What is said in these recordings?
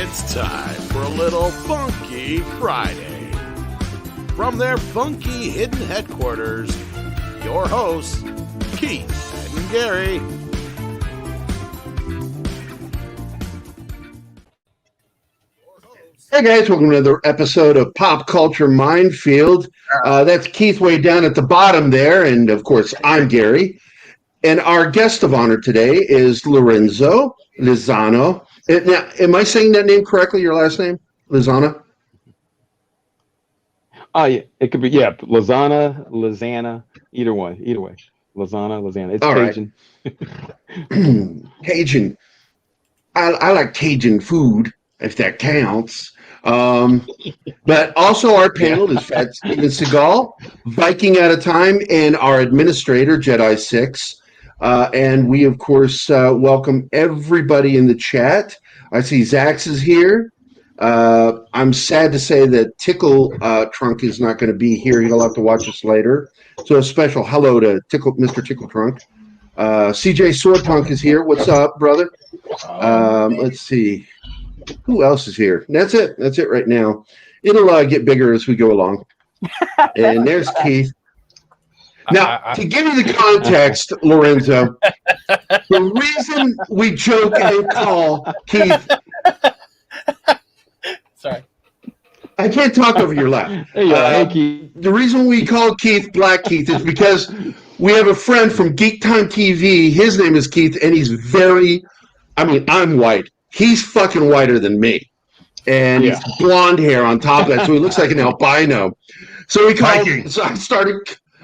It's time for a little Funky Friday. From their funky hidden headquarters, your hosts, Keith and Gerry. Hey guys, welcome to another episode of Pop Culture Minefield. That's Keith way down at the bottom there, and of course I'm Gerry. And our guest of honor today is Lorenzo Lizana. Now, am I saying that name correctly, your last name? Lizana? Oh, yeah. It could be, Lizana, either way. Lizana. It's all Cajun. Right. Cajun. I like Cajun food, if that counts. But also our panel is Fat Steven Seagal, Viking at a time, and our administrator, Jedi 6. And we, of course, welcome everybody in the chat. I see Zax is here. I'm sad to say that Tickle Trunk is not going to be here. He'll have to watch us later. So a special hello to Mr. Tickle Trunk. CJ Swordpunk is here. What's up, brother? Let's see. Who else is here? That's it. That's it right now. It'll get bigger as we go along. And there's Keith. Now, to give you the context, Lorenzo, the reason we joke and call Keith... Sorry. I can't talk over your laugh. Hey, Keith. The reason we call Keith Black Keith is because we have a friend from Geek Time TV. His name is Keith, and he's I'm white. He's fucking whiter than me. And he's blonde hair on top of that, so he looks like an albino. So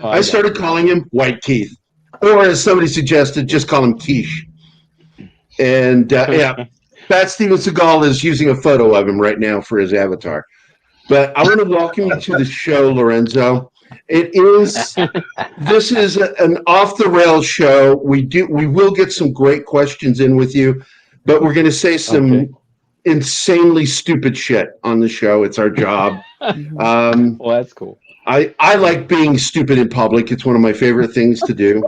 I started calling him White Keith. Or as somebody suggested, just call him Quiche. And Fat Steven Seagal is using a photo of him right now for his avatar. But I want to welcome you to the show, Lorenzo. This is an off-the-rails show. We will get some great questions in with you, but we're going to say some insanely stupid shit on the show. It's our job. Well, that's cool. I like being stupid in public. It's one of my favorite things to do.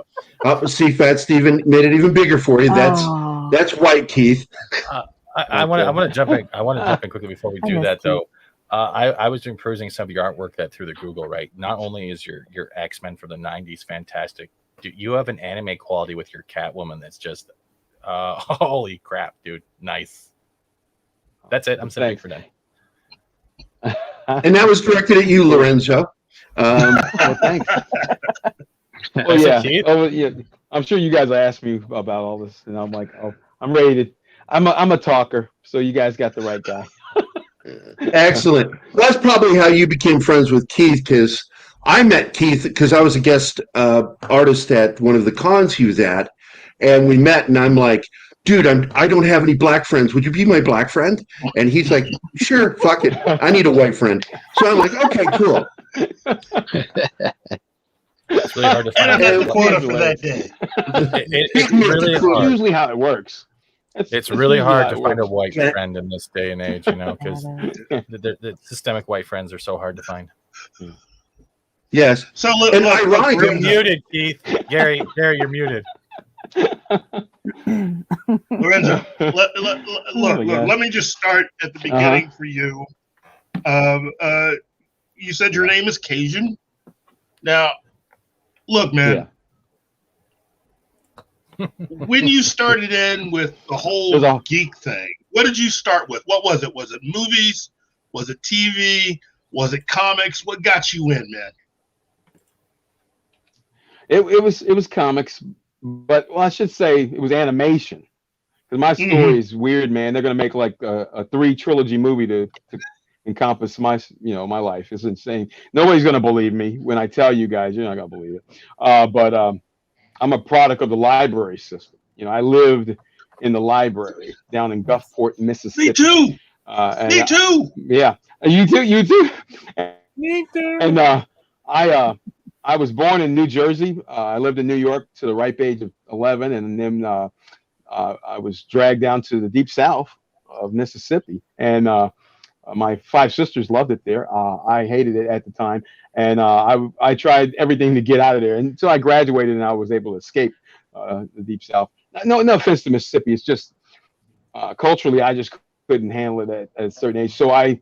See, Fat Steven made it even bigger for you. That's White Keith. I want to jump in. I want to jump in quickly before we do that, though. I was doing perusing some of your artwork that through the Google, right? Not only is your X-Men from the '90s fantastic, you have an anime quality with your Catwoman that's just holy crap, dude! Nice. That's it. I'm sitting for them. And that was directed at you, Lorenzo. Well, thanks. Yeah. I'm sure you guys asked me about all this, and I'm like, I'm ready to. I'm a talker, so you guys got the right guy. Excellent. That's probably how you became friends with Keith, because I met Keith because I was a guest artist at one of the cons he was at, and we met, and I'm like, dude, I don't have any black friends. Would you be my black friend? And he's like, sure, fuck it. I need a white friend. So I'm like, okay, cool. It's really hard to find. And a quota for that day. It's really hard. Usually how it works. It's really hard to find a white friend in this day and age, because the systemic white friends are so hard to find. Yes. So and ironically, you're muted, Keith. Gary, you're muted. Lorenzo, let me just start at the beginning for you. You said your name is Cajun. Now, look, man. Yeah. When you started in with the whole geek thing, what did you start with? What was it? Was it movies? Was it TV? Was it comics? What got you in, man? It was comics, but I should say it was animation. Because my story is weird, man. They're gonna make like a 3-trilogy movie to encompass my life. It's insane. Nobody's gonna believe me when I tell you guys. You're not gonna believe it. But I'm a product of the library system. I lived in the library down in Gulfport, Mississippi. Me too. Me too. Yeah, you too. Me too. And I was born in New Jersey. I lived in New York to the ripe age of 11, and then I was dragged down to the deep south of Mississippi. And my 5 sisters loved it there. I hated it at the time. And I tried everything to get out of there until I graduated and I was able to escape the Deep South. No offense to Mississippi. It's just culturally, I just couldn't handle it at a certain age. So I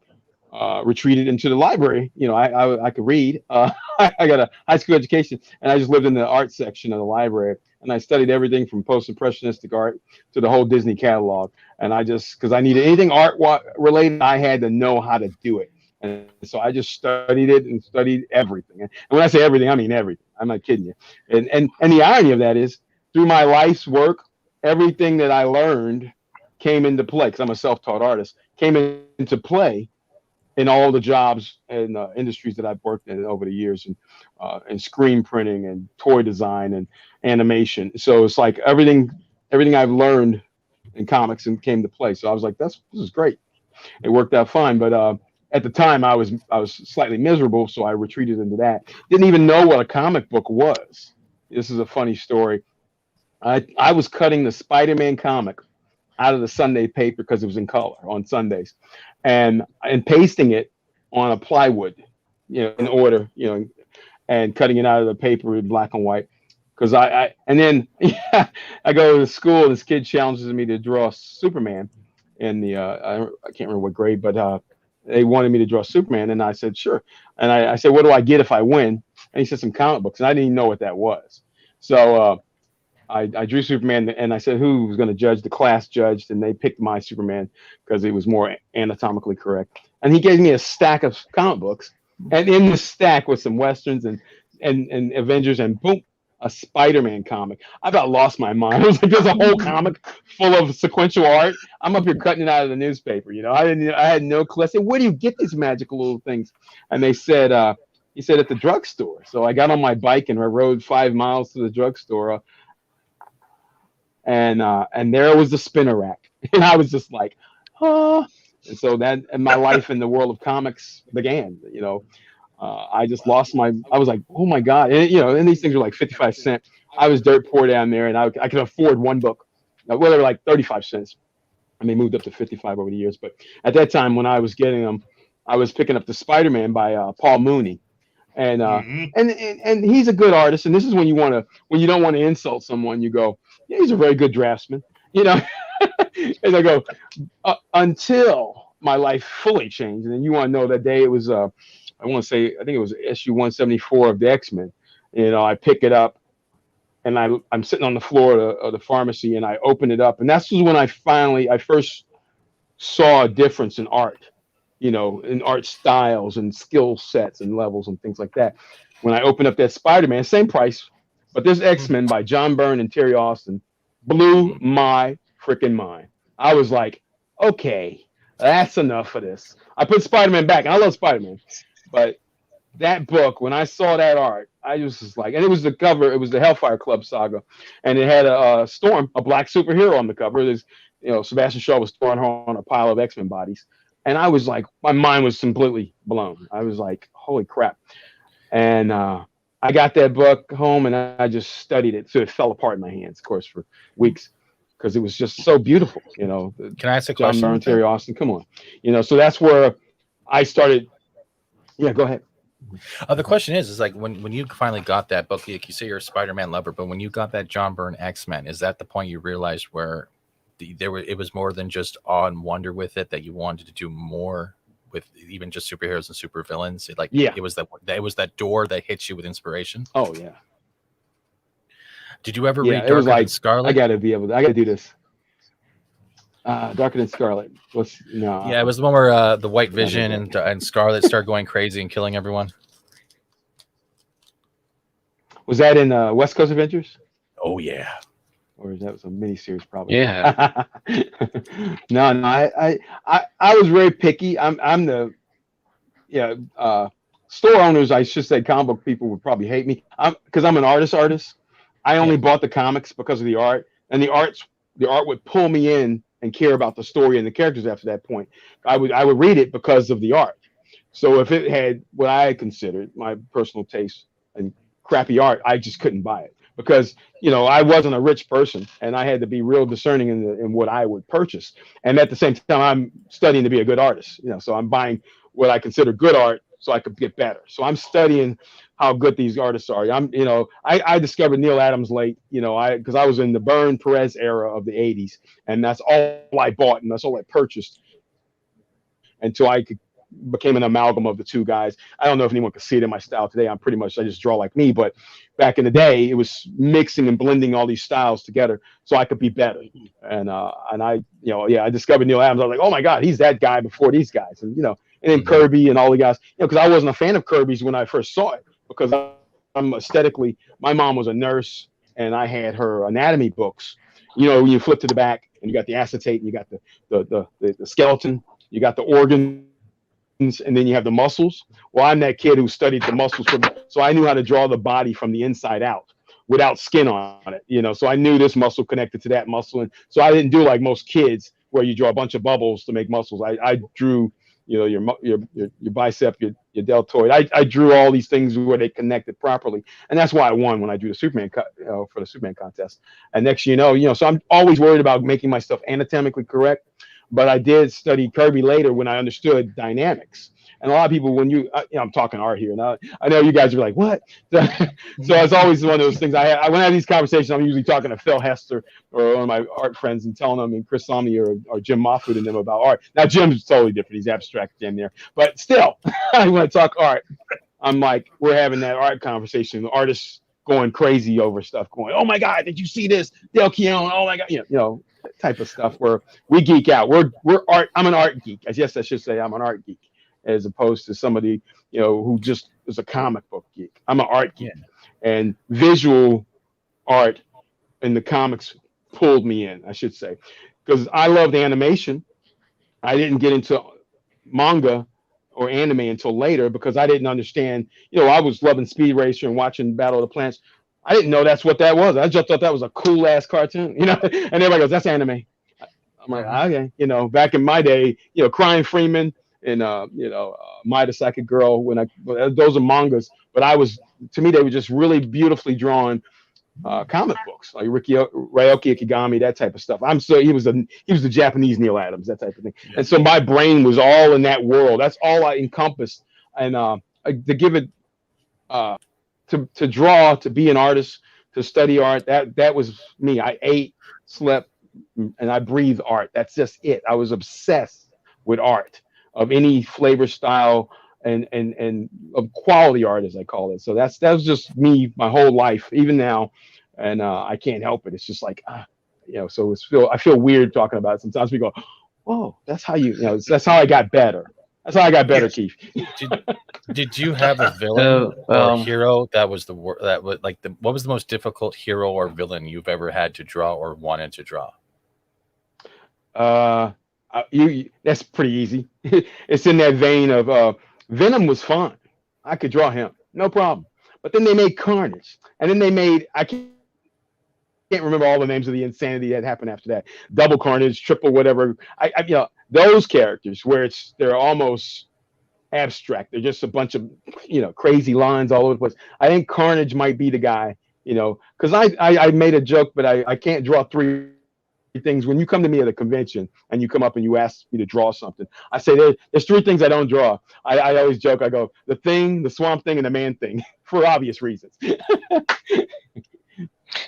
retreated into the library. You know, I could read. I got a high school education, and I just lived in the art section of the library. And I studied everything from post-impressionistic art to the whole Disney catalog. And I just, because I needed anything art related, I had to know how to do it. And so I just studied it and studied everything. And when I say everything, I mean everything. I'm not kidding you. And the irony of that is, through my life's work, everything that I learned came into play, because I'm a self-taught artist, came into play in all the jobs and industries that I've worked in over the years, and screen printing and toy design and animation. So it's like everything I've learned in comics and came to play. So I was like, this is great. It worked out fine. But at the time I was slightly miserable, so I retreated into that. Didn't even know what a comic book was. This is a funny story. I was cutting the Spider-Man comic out of the Sunday paper because it was in color on Sundays, and pasting it on a plywood, in order, and cutting it out of the paper in black and white. Because and then I go to school, and this kid challenges me to draw Superman in the I can't remember what grade, but they wanted me to draw Superman, and I said sure. And I said, what do I get if I win? And he said some comic books, and I didn't even know what that was. So I drew Superman, and I said who was going to judge. The class judged, and they picked my Superman because it was more anatomically correct. And he gave me a stack of comic books, and in the stack was some Westerns and Avengers, and boom, a Spider-Man comic. I about lost my mind. I was like, there's a whole comic full of sequential art. I'm up here cutting it out of the newspaper. I had no clue. I said, where do you get these magical little things? And they said, he said at the drugstore. So I got on my bike and I rode 5 miles to the drugstore. And there was the spinner rack, and I was just like, oh. And so and my life in the world of comics began. I just lost I was like, oh my God. And, and these things are like 55 cents. I was dirt poor down there, and I could afford one book. Well, they were like 35 cents. And they moved up to 55 over the years. But at that time, when I was getting them, I was picking up the Spider-Man by Paul Mooney. And and he's a good artist. And this is when you don't want to insult someone, you go, yeah, he's a very good draftsman, And I go, until my life fully changed. And then you want to know that day it was, I want to say, I think it was issue 174 of the X-Men. I pick it up, and I'm sitting on the floor of the pharmacy, and I open it up. And that's when I first saw a difference in art, in art styles and skill sets and levels and things like that. When I opened up that Spider-Man, same price, but this X-Men by John Byrne and Terry Austin blew my freaking mind. I was like, okay, that's enough of this. I put Spider-Man back, and I love Spider-Man, but that book, when I saw that art, I was just like, and it was the cover, it was the Hellfire Club saga, and it had a Storm, a black superhero on the cover. There's, Sebastian Shaw was throwing her on a pile of X-Men bodies, and I was like, my mind was completely blown. I was like, holy crap. And I got that book home, and I just studied it. So it fell apart in my hands, of course, for weeks, because it was just so beautiful. Can I ask a question? John Byrne, Terry Austin, come on. So that's where I started. Yeah, go ahead. The question is like when you finally got that book, like you say you're a Spider-Man lover, but when you got that John Byrne X-Men, is that the point you realized where it was more than just awe and wonder with it, that you wanted to do more with even just superheroes and supervillains? It was that door that hits you with inspiration. Oh yeah. Did you ever read Darker Than Scarlet? I gotta do this. Darker Than Scarlet. Yeah, it was the one where the White Vision and Scarlet started going crazy and killing everyone. Was that in West Coast Adventures? Oh yeah. Or that was a miniseries, probably. Yeah. No, I was very picky. I'm the store owners, I should say, comic book people would probably hate me. Because I'm an artist. I only bought the comics because of the art, and the art would pull me in and care about the story and the characters after that point. I would read it because of the art. So if it had what I considered my personal taste and crappy art, I just couldn't buy it. Because, I wasn't a rich person, and I had to be real discerning in what I would purchase. And at the same time, I'm studying to be a good artist, so I'm buying what I consider good art so I could get better. So I'm studying how good these artists are. I discovered Neil Adams late, because I was in the Byrne Perez era of the 80s, and that's all I bought and that's all I purchased. until I became an amalgam of the two guys. I don't know if anyone can see it in my style today. I just draw like me, but back in the day, it was mixing and blending all these styles together so I could be better. And I, I discovered Neil Adams. I was like, oh my God, he's that guy before these guys. And, and then Kirby and all the guys, because I wasn't a fan of Kirby's when I first saw it, because I'm aesthetically, my mom was a nurse and I had her anatomy books. When you flip to the back and you got the acetate and you got the skeleton, you got the organs, and then you have the muscles. Well, I'm that kid who studied the muscles, so I knew how to draw the body from the inside out without skin on it. So I knew this muscle connected to that muscle, and so I didn't do like most kids where you draw a bunch of bubbles to make muscles. I drew, your bicep, your deltoid. I drew all these things where they connected properly, and that's why I won when I drew the Superman for the Superman contest. And next, so I'm always worried about making my stuff anatomically correct. But I did study Kirby later when I understood dynamics. And a lot of people, when I'm talking art here, and I know you guys are like, what? So it's always one of those things. When I have these conversations, I'm usually talking to Phil Hester or one of my art friends and telling them, and Chris Somney or Jim Moffat and them about art. Now, Jim's totally different. He's abstract Jim there. But still, when I talk art, I'm like, we're having that art conversation. The artists going crazy over stuff, going, oh my God, did you see this? Del Keown, oh my God, type of stuff where we geek out. We're art. I'm an art geek. I guess I should say I'm an art geek, as opposed to somebody, who just is a comic book geek. I'm an art geek, and visual art in the comics pulled me in, I should say, because I loved animation. I didn't get into manga or anime until later because I didn't understand. I was loving Speed Racer and watching Battle of the Planets. I didn't know that's what that was. I just thought that was a cool ass cartoon, and everybody goes, that's anime. I'm like, okay, back in my day, Crying Freeman and My the Psychic Girl, those are mangas, but to me they were just really beautifully drawn comic books, like Ryoki Ikigami, that type of stuff. He was the Japanese Neil Adams, that type of thing. And so my brain was all in that world. That's all I encompassed. And to give it to draw, to be an artist, to study art, that was me. I ate, slept, and I breathed art. That's just it. I was obsessed with art of any flavor, style, and of quality art, as I call it. So that was just me my whole life, even now, and I can't help it. It's just like so I feel weird talking about it. Sometimes we go, whoa, that's how that's how I got better. That's how I got better, Keith. Did you have a villain or hero that was what was the most difficult hero or villain you've ever had to draw or wanted to draw? That's pretty easy. It's in that vein of Venom was fun. I could draw him, no problem. But then they made Carnage, and then they made I can't remember all the names of the insanity that happened after that. Double Carnage, triple whatever. Those characters where they're almost abstract. They're just a bunch of crazy lines all over the place. I think Carnage might be the guy. Because I made a joke, but I can't draw three things. When you come to me at a convention and you come up and you ask me to draw something, I say there's three things I don't draw. I always joke. I go the Thing, the Swamp Thing, and the Man Thing for obvious reasons.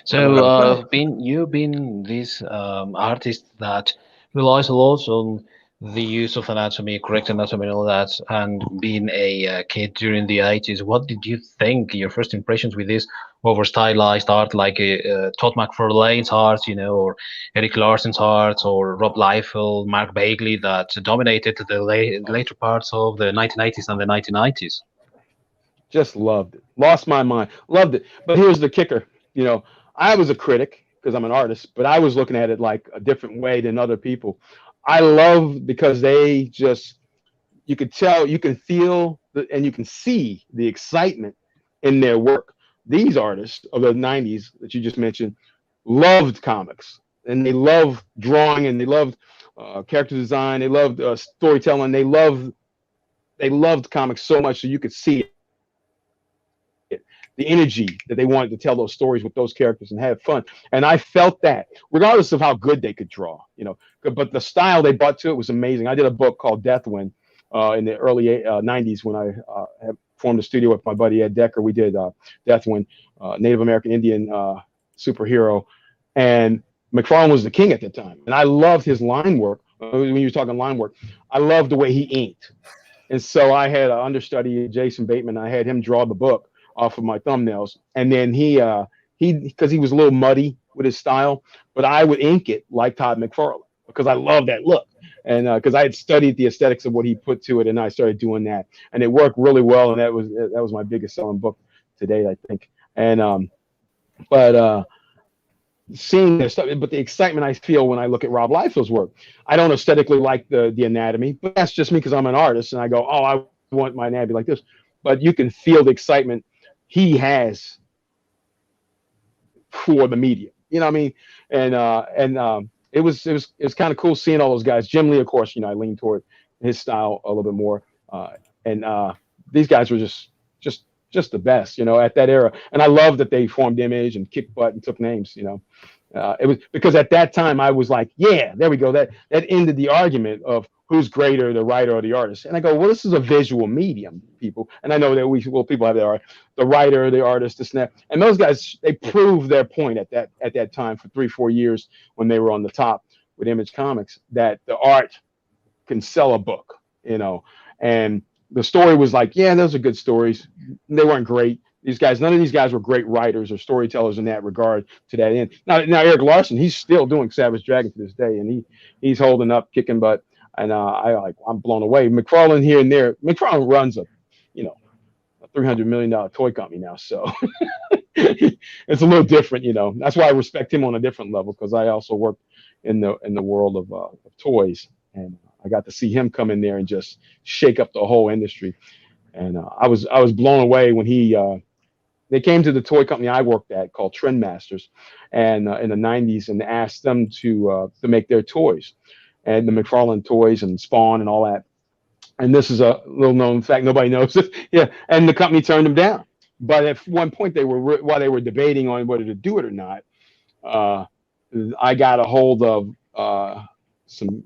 So you've been this artist that relies a lot on the use of anatomy, correct anatomy, and all that, and being a kid during the 80s. What did you think? Your first impressions with this over stylized art, like Todd McFarlane's art, or Eric Larson's art, or Rob Liefeld, Mark Bagley, that dominated the later parts of the 1980s and the 1990s? Just loved it. Lost my mind. Loved it. But here's the kicker. I was a critic because I'm an artist, but I was looking at it like a different way than other people. I love because they just, you could tell, you can feel, and you can see the excitement in their work. These artists of the 90s that you just mentioned loved comics, and they loved drawing, and they loved character design. They loved storytelling. They loved comics so much so you could see it. The energy that they wanted to tell those stories with those characters and have fun. And I felt that regardless of how good they could draw, but the style they brought to it was amazing. I did a book called Deathwind in the early 90s when I had formed a studio with my buddy Ed Decker. We did Deathwind, Native American Indian superhero. And McFarlane was the king at that time. And I loved his line work, when you were talking line work, I loved the way he inked. And so I had an understudy, Jason Bateman. I had him draw the book off of my thumbnails. And then because he was a little muddy with his style, but I would ink it like Todd McFarlane because I love that look. And because I had studied the aesthetics of what he put to it, and I started doing that, and it worked really well. And that was my biggest selling book to date, I think. And but seeing this stuff, but the excitement I feel when I look at Rob Liefeld's work, I don't aesthetically like the anatomy, but that's just me because I'm an artist, and I go, oh, I want my anatomy like this. But you can feel the excitement he has for the media. You know what I mean? And it was kind of cool seeing all those guys. Jim Lee, of course, I lean toward his style a little bit more. And these guys were just the best, at that era. And I love that they formed Image and kicked butt and took names. It was because at that time I was like, yeah, there we go. That ended the argument of who's greater, the writer or the artist. And I go, well, this is a visual medium, people. And I know that people have the writer, the artist, this and that. And those guys, they proved their point at that time for 3-4 years when they were on the top with Image Comics, that the art can sell a book, and the story was like, yeah, those are good stories. They weren't great. None of these guys were great writers or storytellers in that regard to that end. Now Eric Larson, he's still doing Savage Dragon to this day, and he's holding up, kicking butt. And I'm blown away. McFarlane here and there. McFarlane runs a $300 million toy company now, so it's a little different, That's why I respect him on a different level, because I also work in the world of toys, and I got to see him come in there and just shake up the whole industry. And I was blown away when they came to the toy company I worked at called Trendmasters, and in the 90s, and asked them to make their toys, and the McFarlane toys and Spawn and all that. And this is a little known fact, nobody knows it. Yeah, and the company turned them down. But at one point, while they were debating on whether to do it or not, I got a hold of some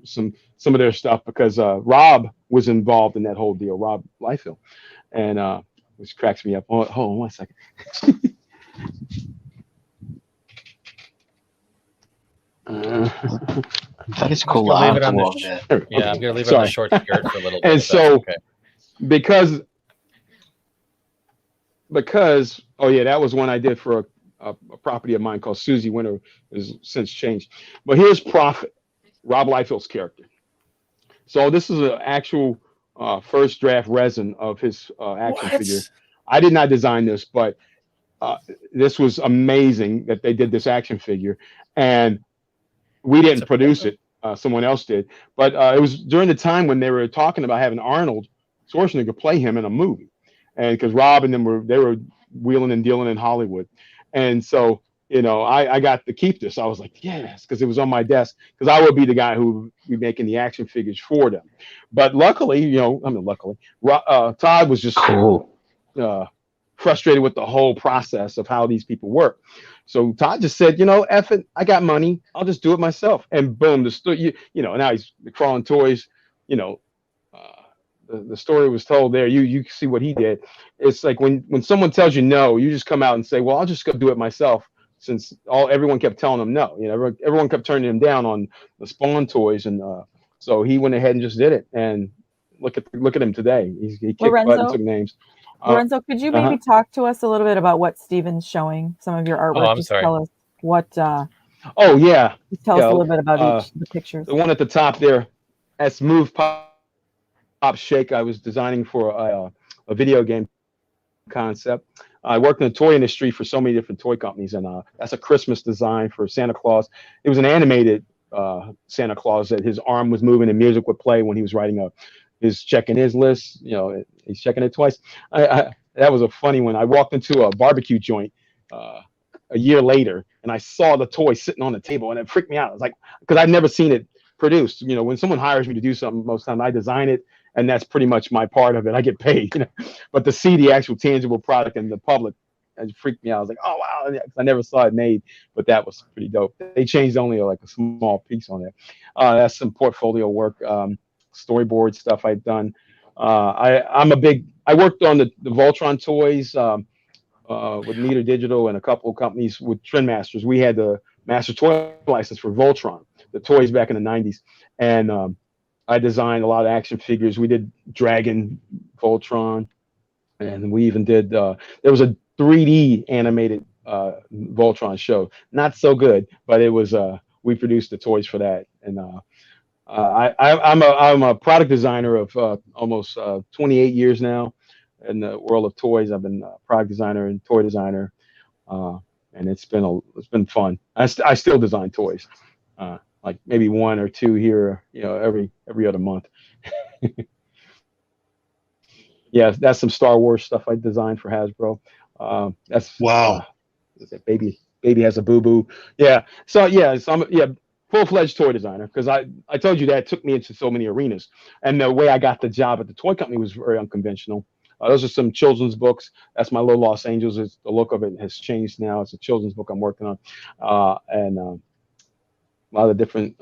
of their stuff, because Rob was involved in that whole deal, Rob Liefeld, and which cracks me up. Hold on 1 second. That is cool. Yeah, I'm Okay. gonna leave it on the short skirt for a little bit. And so, okay. because oh yeah, that was one I did for a property of mine called Susie Winter, has since changed. But here's Prophet, Rob Liefeld's character. So this is an actual first draft resin of his action figure. I did not design this, but this was amazing that they did this action figure, and we didn't produce it. Someone else did, but it was during the time when they were talking about having Arnold Schwarzenegger play him in a movie, and because Rob and them were wheeling and dealing in Hollywood, and so I got to keep this. I was like, yes, because it was on my desk, because I would be the guy who would be making the action figures for them. But luckily, Todd was just cool. Frustrated with the whole process of how these people work. So Todd just said, F it, I got money, I'll just do it myself. And boom, now he's McFarlane Toys, the story was told there. You see what he did. It's like when someone tells you no, you just come out and say, well, I'll just go do it myself, since everyone kept telling him no. Everyone kept turning him down on the Spawn toys, and so he went ahead and just did it. And look at him today. He kicked butt and took names. Lorenzo, could you maybe talk to us a little bit about what Steven's showing? Some of your artwork. I'm sorry. Tell us what. Oh yeah. Tell us a little bit about each of the pictures. The one at the top there, that's Move Pop Shake. I was designing for a video game concept. I worked in the toy industry for so many different toy companies, and that's a Christmas design for Santa Claus. It was an animated Santa Claus that his arm was moving and music would play when he was writing his checking his list. He's checking it twice. That was a funny one. I walked into a barbecue joint a year later, and I saw the toy sitting on the table, and it freaked me out. I was like, because I'd never seen it produced. When someone hires me to do something, most of the time I design it, and that's pretty much my part of it. I get paid, but to see the actual tangible product in the public, it freaked me out. I was like, oh wow, I never saw it made, but that was pretty dope. They changed only like a small piece on it. That's some portfolio work, storyboard stuff I've done. I worked on the Voltron toys with Meter Digital and a couple of companies with Trendmasters. We had the master toy license for Voltron, the toys back in the 90s. And I designed a lot of action figures. We did Dragon, Voltron, and we even did, there was a 3D animated Voltron show. Not so good, but it was, we produced the toys for that. And I'm a product designer of almost 28 years now in the world of toys. I've been a product designer and toy designer, and it's been fun. I still design toys, like maybe one or two here, every other month. Yeah, that's some Star Wars stuff I designed for Hasbro. That's wow. Baby has a boo boo. Yeah. So I'm full-fledged toy designer, because I told you that it took me into so many arenas, and the way I got the job at the toy company was very unconventional. Those are some children's books. That's my little Los Angeles. The look of it has changed now. It's a children's book I'm working on, and a lot of different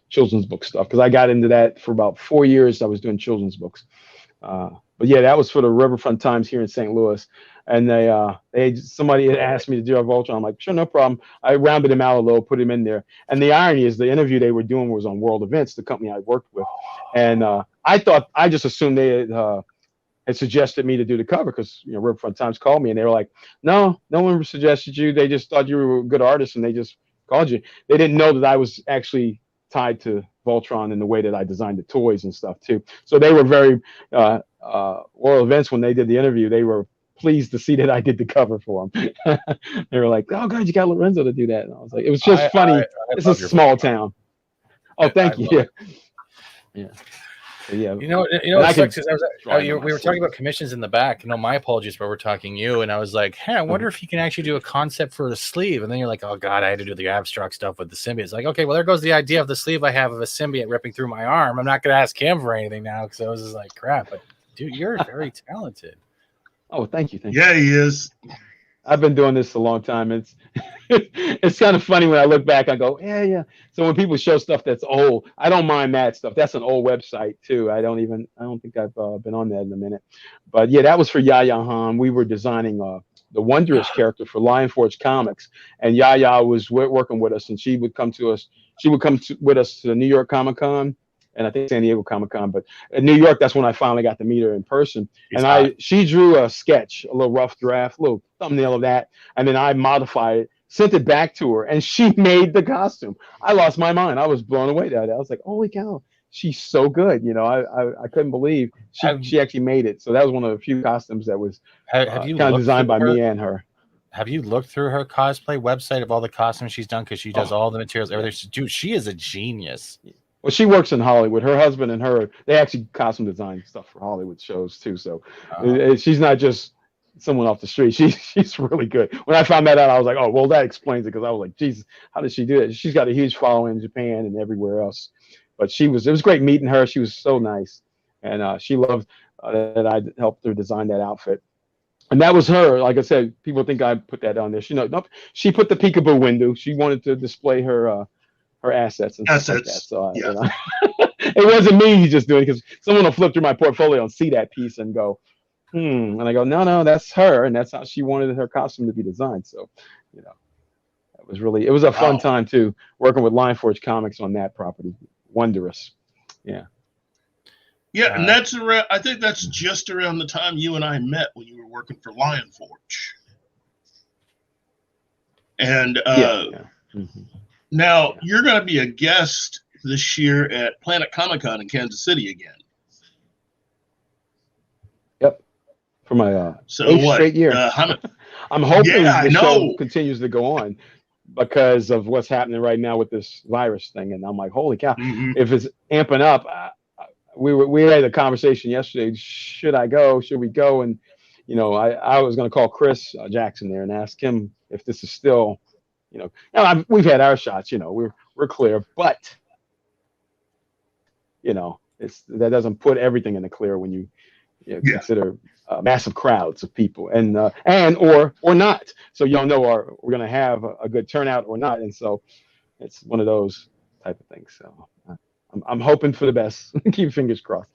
children's book stuff, because I got into that for about 4 years. I was doing children's books. But yeah, that was for the Riverfront Times here in St. Louis, and somebody had asked me to do a Voltron. I'm like, sure, no problem. I rounded him out a little, put him in there. And the irony is, the interview they were doing was on World Events, the company I worked with, and I just assumed they had suggested me to do the cover, because Riverfront Times called me and they were like, no one suggested you. They just thought you were a good artist and they just called you. They didn't know that I was actually tied to Voltron in the way that I designed the toys and stuff too. So they were very World Events, when they did the interview, they were pleased to see that I did the cover for them. They were like, oh God, you got Lorenzo to do that. And I was like, it was just funny. It's a small town. Oh, thank you. Yeah. Yeah. We were talking about commissions in the back. My apologies, but we're talking you, and I was like, hey, I wonder if you can actually do a concept for the sleeve. And then you're like, oh God, I had to do the abstract stuff with the symbiote. It's like, okay, well, there goes the idea of the sleeve I have of a symbiote ripping through my arm. I'm not going to ask him for anything now, because I was just like, crap. But dude, you're very talented. Oh, thank you. Yeah, he is. I've been doing this a long time. It's kind of funny when I look back. I go, yeah. So when people show stuff that's old, I don't mind that stuff. That's an old website too. I don't think I've been on that in a minute. But yeah, that was for Yaya Han. We were designing the Wondrous character for Lion Forge Comics, and Yaya was working with us, and she would come to us. She would come with us to New York Comic Con, and I think San Diego Comic Con. But in New York, that's when I finally got to meet her in person. She drew a sketch, a little rough draft, a little thumbnail of that, and then I modified it, sent it back to her, and she made the costume. I lost my mind. I was blown away by that. I was like, holy cow, she's so good. I couldn't believe she actually made it. So that was one of the few costumes that was kind of designed by me and her. Have you looked through her cosplay website of all the costumes she's done? Because she does all the materials, everything. Dude, she is a genius. Well, she works in Hollywood. Her husband and her, they actually costume design stuff for Hollywood shows too. So she's not just someone off the street. She's really good. When I found that out, I was like, oh, well, that explains it, because I was like, Jesus, how did she do it? She's got a huge following in Japan and everywhere else. But it was great meeting her. She was so nice, and she loved that I helped her design that outfit. And that was her. Like I said, people think I put that on there. She put the peekaboo window. She wanted to display her assets and stuff like that. So it wasn't me just doing it, because someone will flip through my portfolio and see that piece and go, and I go, no, that's her, and that's how she wanted her costume to be designed. So, it was a fun time too, working with Lion Forge Comics on that property. Wondrous. Yeah. Yeah, and that's around. I think that's just around the time you and I met, when you were working for Lion Forge. And now you're going to be a guest this year at Planet Comic-Con in Kansas City again. Yep. For my 8th straight year. I'm hoping the show continues to go on, because of what's happening right now with this virus thing. And I'm like, holy cow, if it's amping up, we had a conversation yesterday. Should I go? Should we go? And, I was going to call Chris Jackson there and ask him if this is still, we've had our shots, we're clear, but, that doesn't put everything in the clear when you consider massive crowds of people and or not. So you don't know we're going to have a good turnout or not. And so it's one of those type of things. So I'm hoping for the best. Keep fingers crossed.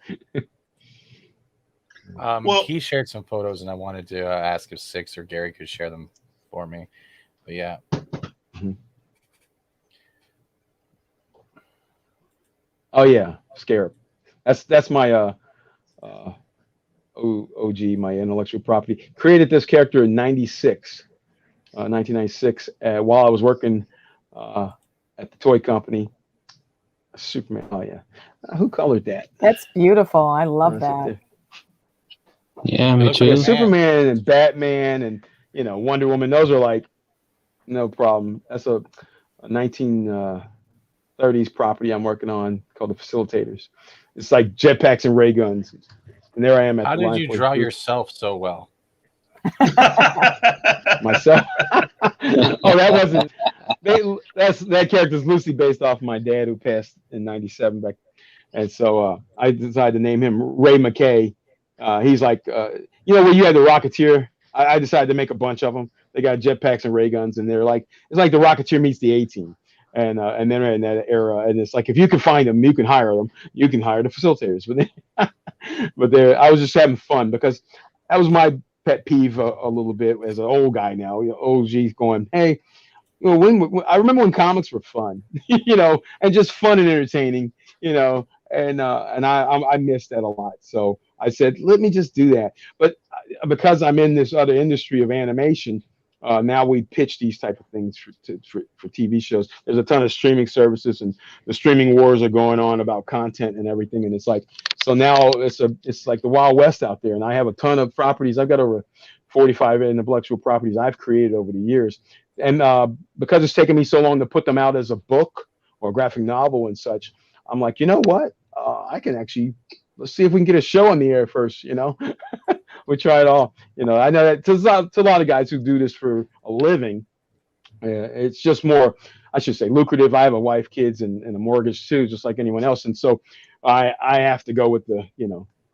He shared some photos, and I wanted to ask if Six or Gerry could share them for me. But yeah. Oh yeah, Scarab. That's my OG, my intellectual property. Created this character in 1996, while I was working at the toy company. Superman. Oh yeah, who colored that? That's beautiful. I love That's up that. there. Yeah, It me looks like Yeah, a too. man. Superman and Batman and Wonder Woman. Those are like no problem. That's a 1930s property I'm working on called the Facilitators. It's like jetpacks and ray guns. And there I am at How the did line you for draw group yourself so well? myself. Oh, that wasn't. That character's loosely based off of my dad who passed in '97 back, and so I decided to name him Ray McKay. He's like, where you had the Rocketeer. I decided to make a bunch of them. They got jetpacks and ray guns, and they're like, it's like the Rocketeer meets the A-Team. And then in that era, and it's like if you can find them, you can hire them. You can hire the facilitators, but I was just having fun because that was my pet peeve a little bit as an old guy now. OG's going, hey, when I remember when comics were fun, and just fun and entertaining, and I missed that a lot. So I said, let me just do that. But because I'm in this other industry of animation, now we pitch these type of things for TV shows. There's a ton of streaming services, and the streaming wars are going on about content and everything. And it's like, so now it's like the Wild West out there. And I have a ton of properties. I've got over 45 intellectual properties I've created over the years. And because it's taken me so long to put them out as a book or a graphic novel and such, I'm like, you know what? I can actually, let's see if we can get a show on the air first. We try it all. I know that to a lot of guys who do this for a living, it's just more, I should say, lucrative. I have a wife, kids, and a mortgage too, just like anyone else. And so I have to go with the,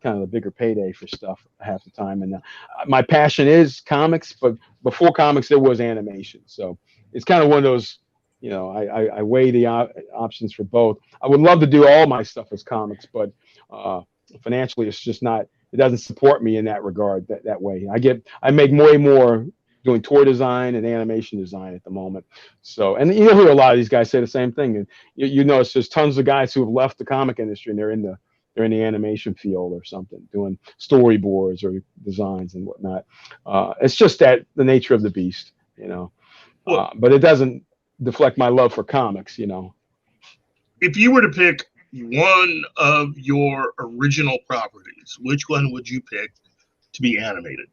kind of the bigger payday for stuff half the time. And my passion is comics, but before comics, there was animation. So it's kind of one of those, I weigh the options for both. I would love to do all my stuff as comics, but financially, it's just not, it doesn't support me in that regard that way. I make way more doing toy design and animation design at the moment. So, and you hear a lot of these guys say the same thing. And you notice there's tons of guys who have left the comic industry and they're in the animation field or something, doing storyboards or designs and whatnot. It's just that the nature of the beast, but it doesn't deflect my love for comics, If you were to pick one of your original properties, which one would you pick to be animated?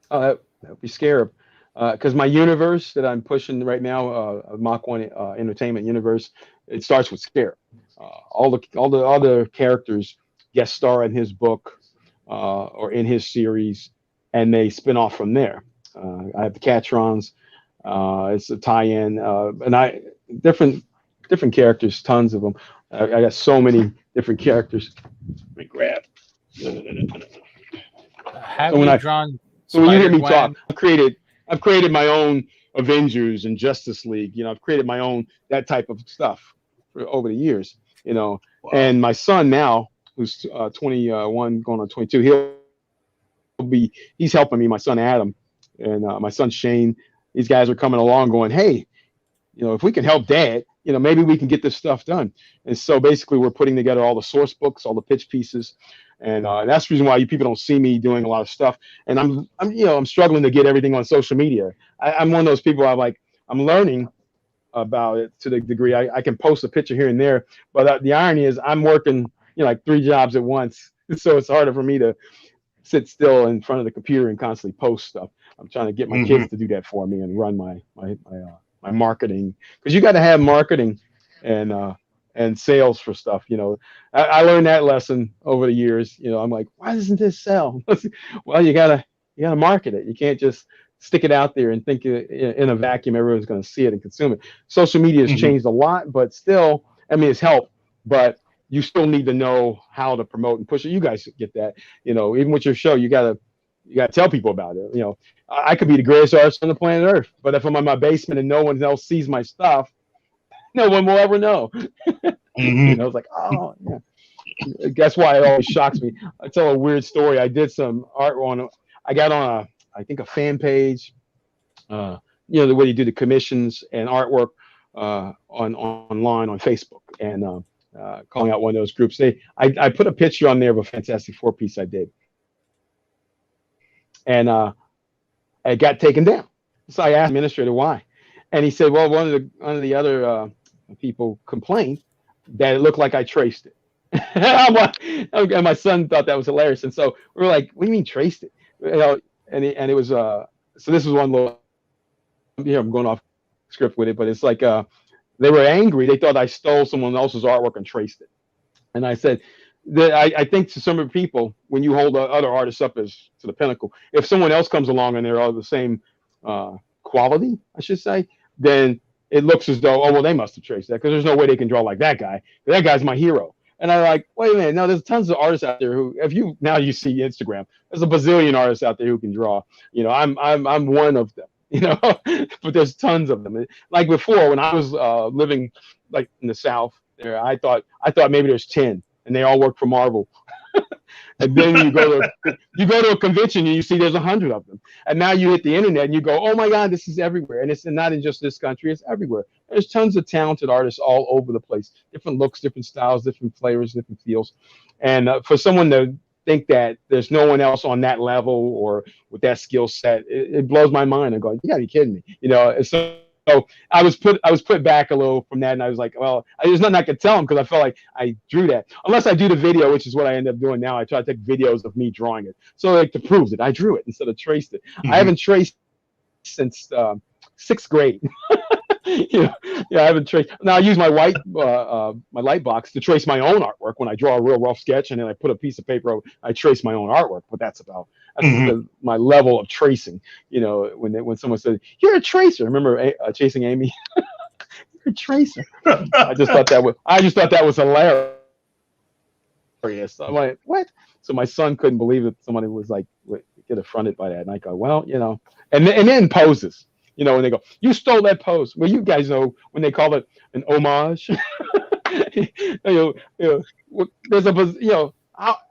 That would be Scarab. Because my universe that I'm pushing right now, Mach 1 Entertainment Universe, it starts with Scarab. All the other characters guest star in his book or in his series, and they spin off from there. I have the Catrons. It's a tie-in, and different characters, tons of them. I got so many different characters. Let me grab. Have So when you I drawn So when you hear me Spider-Gwen? talk, I've created my own Avengers and Justice League. I've created my own that type of stuff over the years. Wow. And my son now, who's 21, going on 22, he's helping me. My son Adam and my son Shane. These guys are coming along, going, hey, if we can help Dad, maybe we can get this stuff done. And so basically, we're putting together all the source books, all the pitch pieces, and that's the reason why you people don't see me doing a lot of stuff. And I'm struggling to get everything on social media. I'm one of those people. I'm learning about it to the degree I can post a picture here and there, but the irony is I'm working like 3 jobs at once, so it's harder for me to sit still in front of the computer and constantly post stuff. I'm trying to get my kids to do that for me and run my marketing, because you got to have marketing and sales for stuff. I learned that lesson over the years. I'm like, why doesn't this sell? Well, you gotta market it. You can't just stick it out there and think in a vacuum everyone's going to see it and consume it. Social media has changed a lot, but still, it's helped, but you still need to know how to promote and push it. You guys get that, even with your show, you gotta tell people about it. I could be the greatest artist on the planet Earth, but if I'm in my basement and no one else sees my stuff, no one will ever know. It's like, oh yeah. That's why it always shocks me. I tell a weird story. I did some art I got on a fan page, the way you do the commissions and artwork online on Facebook. And calling out one of those groups. I put a picture on there of a Fantastic Four piece I did, and it got taken down. So I asked the administrator why, and he said, well, one of the other people complained that it looked like I traced it. And my son thought that was hilarious, and so we were like, "What do you mean traced it?" And it was so this was one little. I'm going off script with it, but it's like they were angry. They thought I stole someone else's artwork and traced it. And I said that I think to some of the people, when you hold other artists up as to the pinnacle, if someone else comes along and they're all the same quality, I should say, then it looks as though, oh well, they must have traced that because there's no way they can draw like that guy. That guy's my hero. And I'm like, wait a minute, no, there's tons of artists out there who, if you now you see Instagram, there's a bazillion artists out there who can draw. I'm one of them. But there's tons of them. Like before, when I was living like in the South, there, I thought maybe there's 10, and they all work for Marvel. And then you go to a convention and you see there's 100 of them. And now you hit the internet and you go, oh my God, this is everywhere. And it's not in just this country; it's everywhere. There's tons of talented artists all over the place, different looks, different styles, different flavors, different feels. And for someone to think that there's no one else on that level or with that skill set, it blows my mind. I'm going, you gotta be kidding me, And so I was put back a little from that, and I was like, well, there's nothing I could tell them because I felt like I drew that. Unless I do the video, which is what I end up doing now. I try to take videos of me drawing it, so like to prove that I drew it instead of traced it. Mm-hmm. I haven't traced since 6th grade. I haven't traced. Now I use my my light box to trace my own artwork when I draw a real rough sketch, and then I put a piece of paper over. I trace my own artwork, but that's my level of tracing. When someone says you're a tracer, remember Chasing Amy? You're a tracer. I just thought that was hilarious. I'm like, what? So my son couldn't believe that somebody was like get affronted by that, and I go, well, and then poses. When they go, you stole that pose. Well, you guys know when they call it an homage. There's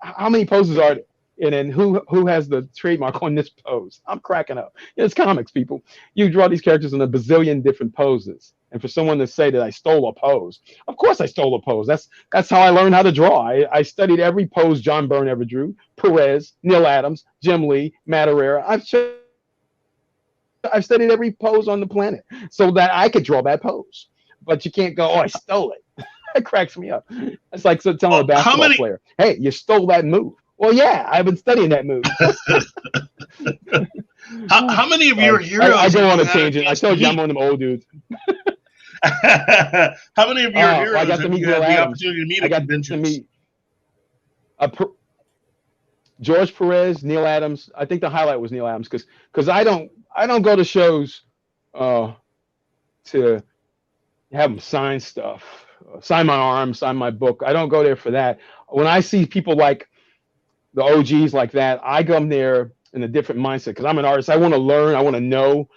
how many poses are there? And then who has the trademark on this pose? I'm cracking up. It's comics, people. You draw these characters in a bazillion different poses. And for someone to say that I stole a pose, of course I stole a pose. That's how I learned how to draw. I studied every pose John Byrne ever drew. Perez, Neil Adams, Jim Lee, Madureira. I've studied every pose on the planet so that I could draw that pose. But you can't go, oh, I stole it. That cracks me up. It's like telling a basketball player, hey, you stole that move. Well, yeah, I've been studying that move. How many of your heroes? I go on a tangent. I told you I'm one of them old dudes. How many of your heroes have you had the opportunity to meet at conventions? George Perez, Neil Adams. I think the highlight was Neil Adams because I don't go to shows to have them sign stuff, sign my arm, sign my book. I don't go there for that. When I see people like the OGs like that, I come there in a different mindset because I'm an artist. I want to learn. I want to know.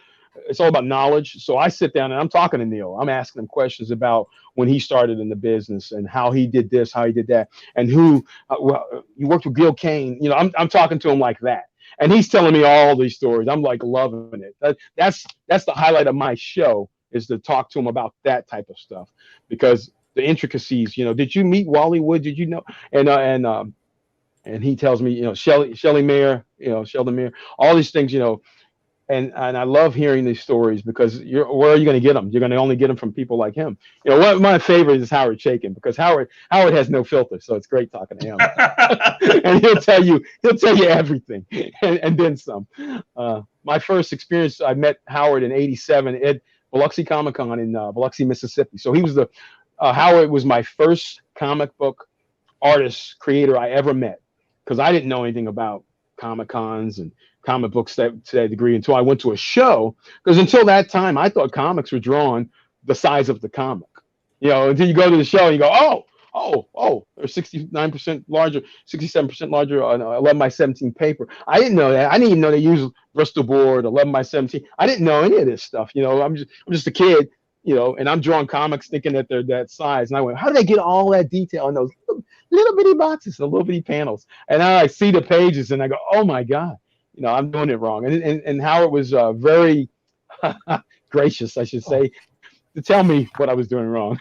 It's all about knowledge. So I sit down and I'm talking to Neil. I'm asking him questions about when he started in the business and how he did this, how he did that, and who you worked with Gil Kane. I'm talking to him like that. And he's telling me all these stories. I'm like loving it. That's the highlight of my show is to talk to him about that type of stuff because the intricacies. Did you meet Wally Wood? Did you know? And he tells me, Sheldon Mayer, all these things, and I love hearing these stories because where are you going to get them? You're going to only get them from people like him. One of my favorites is Howard Chaykin because Howard has no filter, so it's great talking to him. And he'll tell you everything and then some. My first experience, I met Howard in '87 at Biloxi Comic Con in Biloxi, Mississippi. So he was Howard was my first comic book artist creator I ever met because I didn't know anything about Comic Cons and comic books to that degree until I went to a show. Because until that time, I thought comics were drawn the size of the comic. Until you go to the show and you go, they're 69% larger, 67% larger on 11 by 17 paper. I didn't know that. I didn't even know they use Bristol board, 11 by 17. I didn't know any of this stuff. I'm just a kid. And I'm drawing comics thinking that they're that size. And I went, how do they get all that detail in those little bitty boxes, the little bitty panels? And now I see the pages and I go, oh my God, I'm doing it wrong. And Howard was very gracious, I should say. to tell me what I was doing wrong.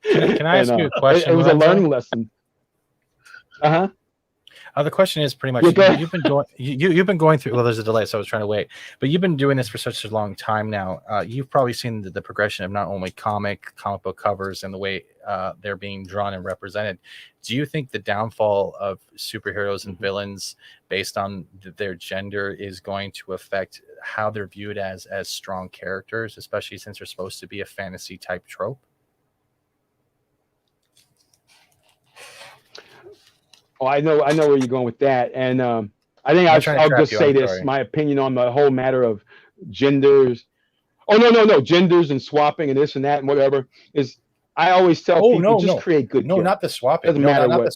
Can I ask you a question? It was Lorenzo? a learning lesson. The question is pretty much you've been going through. Well, there's a delay, so I was trying to wait. But you've been doing this for such a long time now. You've probably seen the progression of not only comic book covers and the way they're being drawn and represented. Do you think the downfall of superheroes and villains based on their gender is going to affect how they're viewed as strong characters, especially since they're supposed to be a fantasy type trope? Oh, I know where you're going with that, and I think I'll just say this: my opinion on the whole matter of genders. Oh no, genders and swapping and this and that and whatever is. I always tell people just create good. No, not the swapping. Doesn't matter what.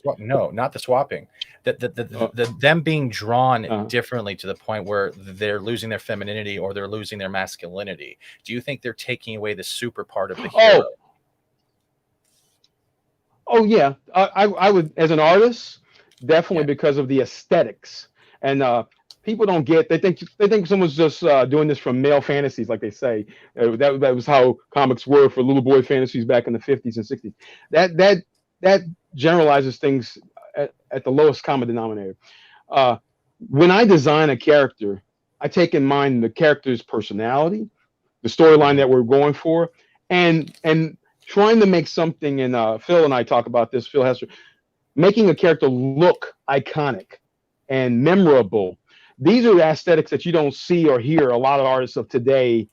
Not the swapping. Them being drawn differently to the point where they're losing their femininity or they're losing their masculinity. Do you think they're taking away the super part of the hero? Oh yeah, I would, as an artist, definitely because of the aesthetics, and people don't get. They think someone's just doing this from male fantasies, like they say. That was how comics were for little boy fantasies back in the 50s and 60s. That generalizes things at the lowest common denominator. When I design a character, I take in mind the character's personality, the storyline that we're going for, and trying to make something. And Phil and I talk about this. Phil Hester, making a character look iconic and memorable. These are the aesthetics that you don't see or hear a lot of artists of today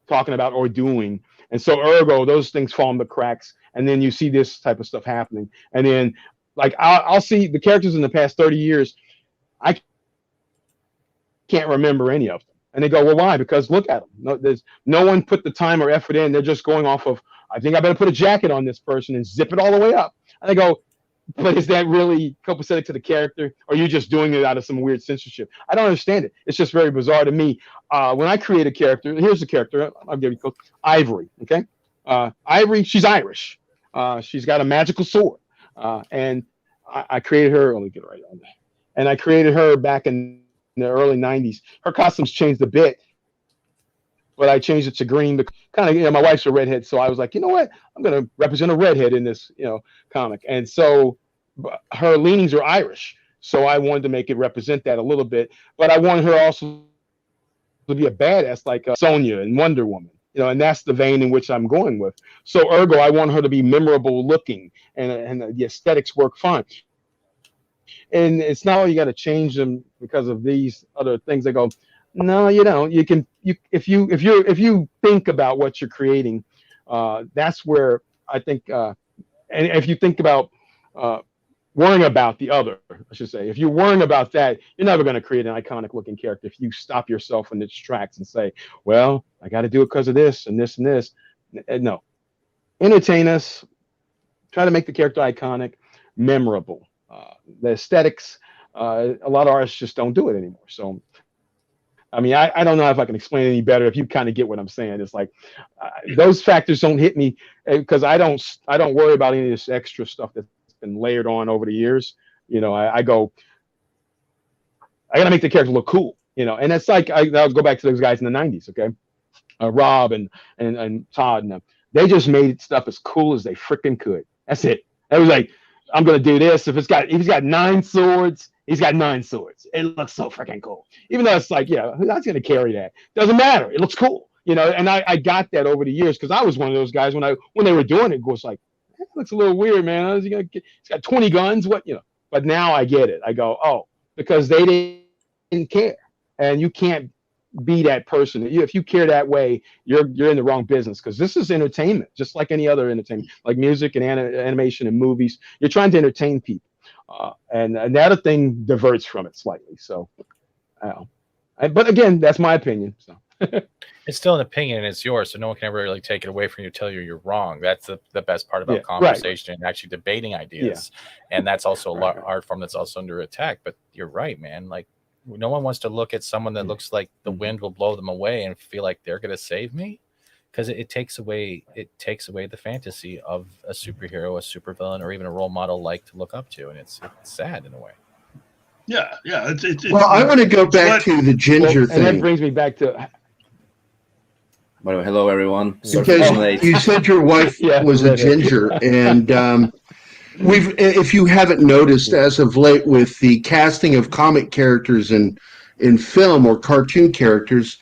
talking about or doing. And so ergo, those things fall in the cracks. And then you see this type of stuff happening. And then like I'll see the characters in the past 30 years. I can't remember any of them. And they go, well, why? Because look at them. No one put the time or effort in. They're just going off of, I think I better put a jacket on this person and zip it all the way up. And they go, but is that really copacetic to the character? Or are you just doing it out of some weird censorship? I don't understand it. It's just very bizarre to me. When I create a character, here's the character. I'll give you a Ivory. Okay. Ivory, she's Irish. She's got a magical sword. And I created her. Let me get it right on there. And I created her back in the early 90s. Her costumes changed a bit, but I changed it to green. Kind of, my wife's a redhead, so I was like, you know what? I'm going to represent a redhead in this, comic. And so her leanings are Irish, so I wanted to make it represent that a little bit. But I wanted her also to be a badass like Sonya and Wonder Woman, and that's the vein in which I'm going with. So ergo, I want her to be memorable looking, and the aesthetics work fine. And it's not you got to change them because of these other things. They go, no, you don't. You can, if you think about what you're creating, that's where I think. And if you think about worrying about the other, I should say, if you're worrying about that, you're never going to create an iconic looking character. If you stop yourself in its tracks and say, well, I got to do it because of this and this and this. No, entertain us. Try to make the character iconic, memorable. The aesthetics, a lot of artists just don't do it anymore. So, I mean, I don't know if I can explain it any better. If you kind of get what I'm saying, it's like those factors don't hit me because I don't worry about any of this extra stuff that's been layered on over the years. I go, I got to make the character look cool. And it's like I'll go back to those guys in the 90s. Okay, Rob and Todd, and they just made stuff as cool as they freaking could. That's it. It was like, I'm gonna do this. If he's got 9 swords, he's got 9 swords. It looks so freaking cool. Even though it's like, who's gonna carry that? Doesn't matter. It looks cool, And I got that over the years because I was one of those guys when they were doing it. It was like, that looks a little weird, man. He's got 20 guns. What But now I get it. I go, oh, because they didn't care, and you can't be that person. If you care that way, you're in the wrong business because this is entertainment, just like any other entertainment, like music and animation and movies. You're trying to entertain people, and the other thing diverts from it slightly. So, but again, that's my opinion. So. It's still an opinion and it's yours, so no one can ever really take it away from you, tell you you're wrong. That's the best part about conversation and actually debating ideas. And that's also a art form that's also under attack. But you're right, man. Like, no one wants to look at someone that looks like the wind will blow them away and feel like they're going to save me, because it takes away the fantasy of a superhero, a supervillain, or even a role model like to look up to, and it's sad in a way. Yeah. Well, I want to go back to the ginger thing. And that brings me back to. By the way, hello everyone. Sorry for Because being late. you said your wife was a ginger, and if you haven't noticed as of late with the casting of comic characters in film or cartoon characters,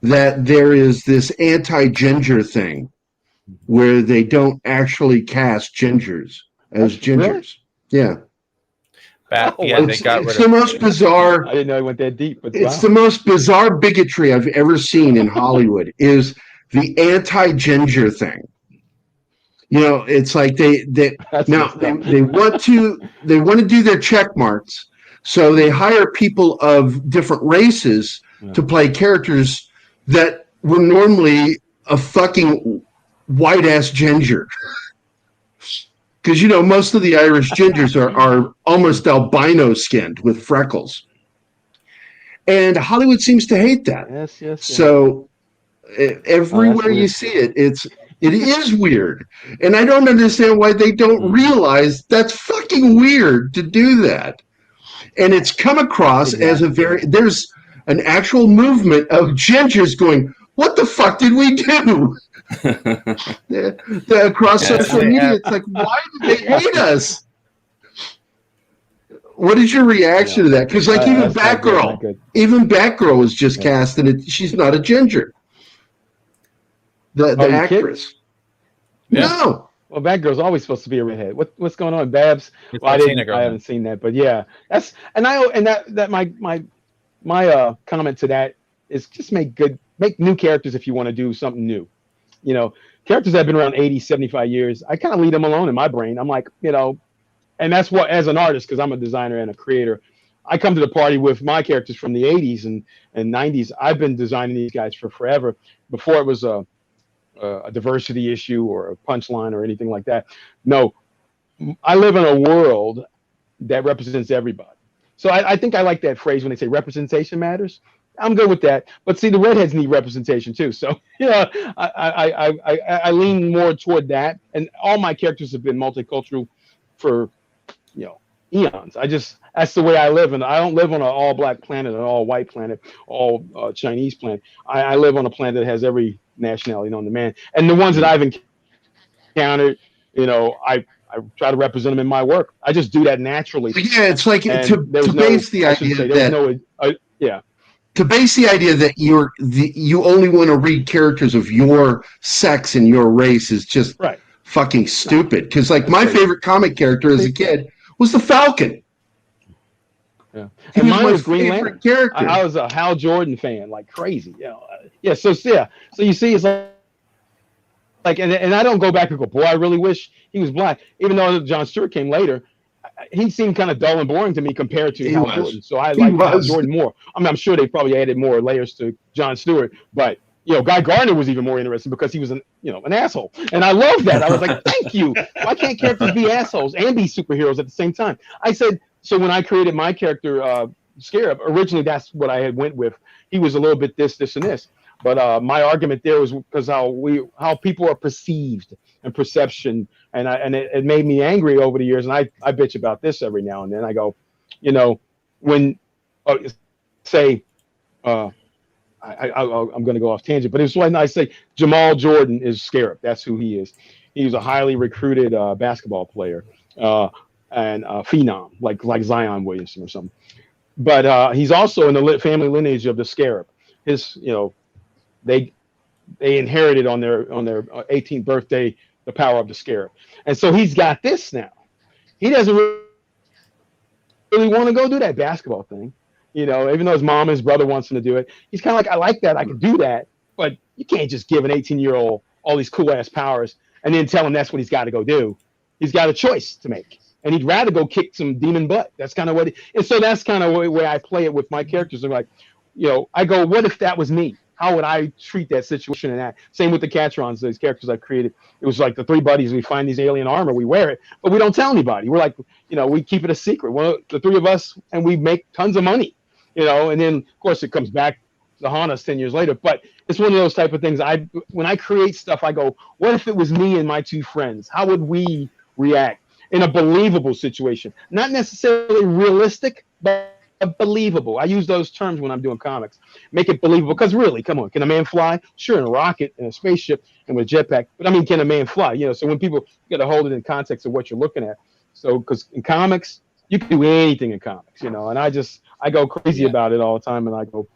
that there is this anti-ginger thing where they don't actually cast gingers as gingers. Really? Yeah. They got rid it's the most bizarre. I didn't know it went that deep, but it's the most bizarre bigotry I've ever seen in Hollywood is the anti-ginger thing. You know, it's like they want to do their check marks, so they hire people of different races to play characters that were normally a fucking white ass ginger. Because, you know, most of the Irish gingers are almost albino skinned with freckles. And Hollywood seems to hate that. Yes. So everywhere you see it, it is weird. And I don't understand why they don't realize that's fucking weird to do that. And it's come across as there's an actual movement of gingers going, what the fuck did we do? Across social media, it's like, why do they hate us? What is your reaction to that? Because like even Batgirl was just cast, and she's not a ginger. The actress. No. Well, Batgirl's always supposed to be a redhead. What's going on, Babs? Well, I haven't seen that, but yeah, my comment to that is just make new characters if you want to do something new. You know, characters that have been around 80, 75 years, I kind of leave them alone in my brain. I'm like, you know, and that's what, as an artist, because I'm a designer and a creator, I come to the party with my characters from the 80s and 90s. I've been designing these guys for forever, before it was a diversity issue or a punchline or anything like that. No, I live in a world that represents everybody. So I think I like that phrase when they say representation matters. I'm good with that. But see, the redheads need representation too. So, you know, I lean more toward that. And all my characters have been multicultural for, you know, eons. That's the way I live. And I don't live on an all black planet, an all white planet, all Chinese planet. I live on a planet that has every nationality known to man. And the ones that I've encountered, you know, I try to represent them in my work. I just do that naturally. Yeah, it's like to base the idea that you only want to read characters of your sex and your race is just fucking stupid. Because like my favorite comic character as a kid was the Falcon. Yeah, and mine was Green Lantern. Character. I was a Hal Jordan fan, like crazy. You know, So you see, it's like, and I don't go back and go, boy, I really wish he was black. Even though John Stewart came later, he seemed kind of dull and boring to me compared to Hal Jordan. So I like Hal Jordan more. I mean, I'm sure they probably added more layers to John Stewart, but you know, Guy Gardner was even more interesting because he was an asshole, and I love that. I was like, thank you. Why can't characters be assholes and be superheroes at the same time? I said so when I created my character, Scarab. Originally, that's what I had went with. He was a little bit this, and this. But my argument there was because how people are perceived and perception, and it made me angry over the years. And I bitch about this every now and then. I go, you know, when say I'm going to go off tangent, but it's when I say Jamal Jordan is Scarab. That's who he is. He was a highly recruited basketball player and phenom, like Zion Williamson or something. But he's also in the family lineage of the Scarab. His, you know. They inherited on their 18th birthday the power of the Scarab, and so he's got this now. He doesn't really want to go do that basketball thing, you know. Even though his mom and his brother wants him to do it, he's kind of like, I like that, I can do that, but you can't just give an 18-year-old all these cool ass powers and then tell him that's what he's got to go do. He's got a choice to make, and he'd rather go kick some demon butt. That's kind of what. And so that's kind of the way I play it with my characters. I'm like, you know, I go, what if that was me? How would I treat that situation and that? Same with the Catrons, these characters I created. It was like the three buddies. We find these alien armor, we wear it, but we don't tell anybody. We're like, you know, we keep it a secret. Well, the three of us, and we make tons of money, you know. And then, of course, it comes back to haunt us 10 years later. But it's one of those type of things. When I create stuff, I go, what if it was me and my two friends? How would we react in a believable situation? Not necessarily realistic, but believable. I use those terms when I'm doing comics. Make it believable, because really, come on, can a man fly? Sure, in a rocket, in a spaceship, and with a jetpack. But I mean, can a man fly? So when people got to hold it in context of what you're looking at. So because in comics, you can do anything in comics, and I go crazy about it all the time, and I go.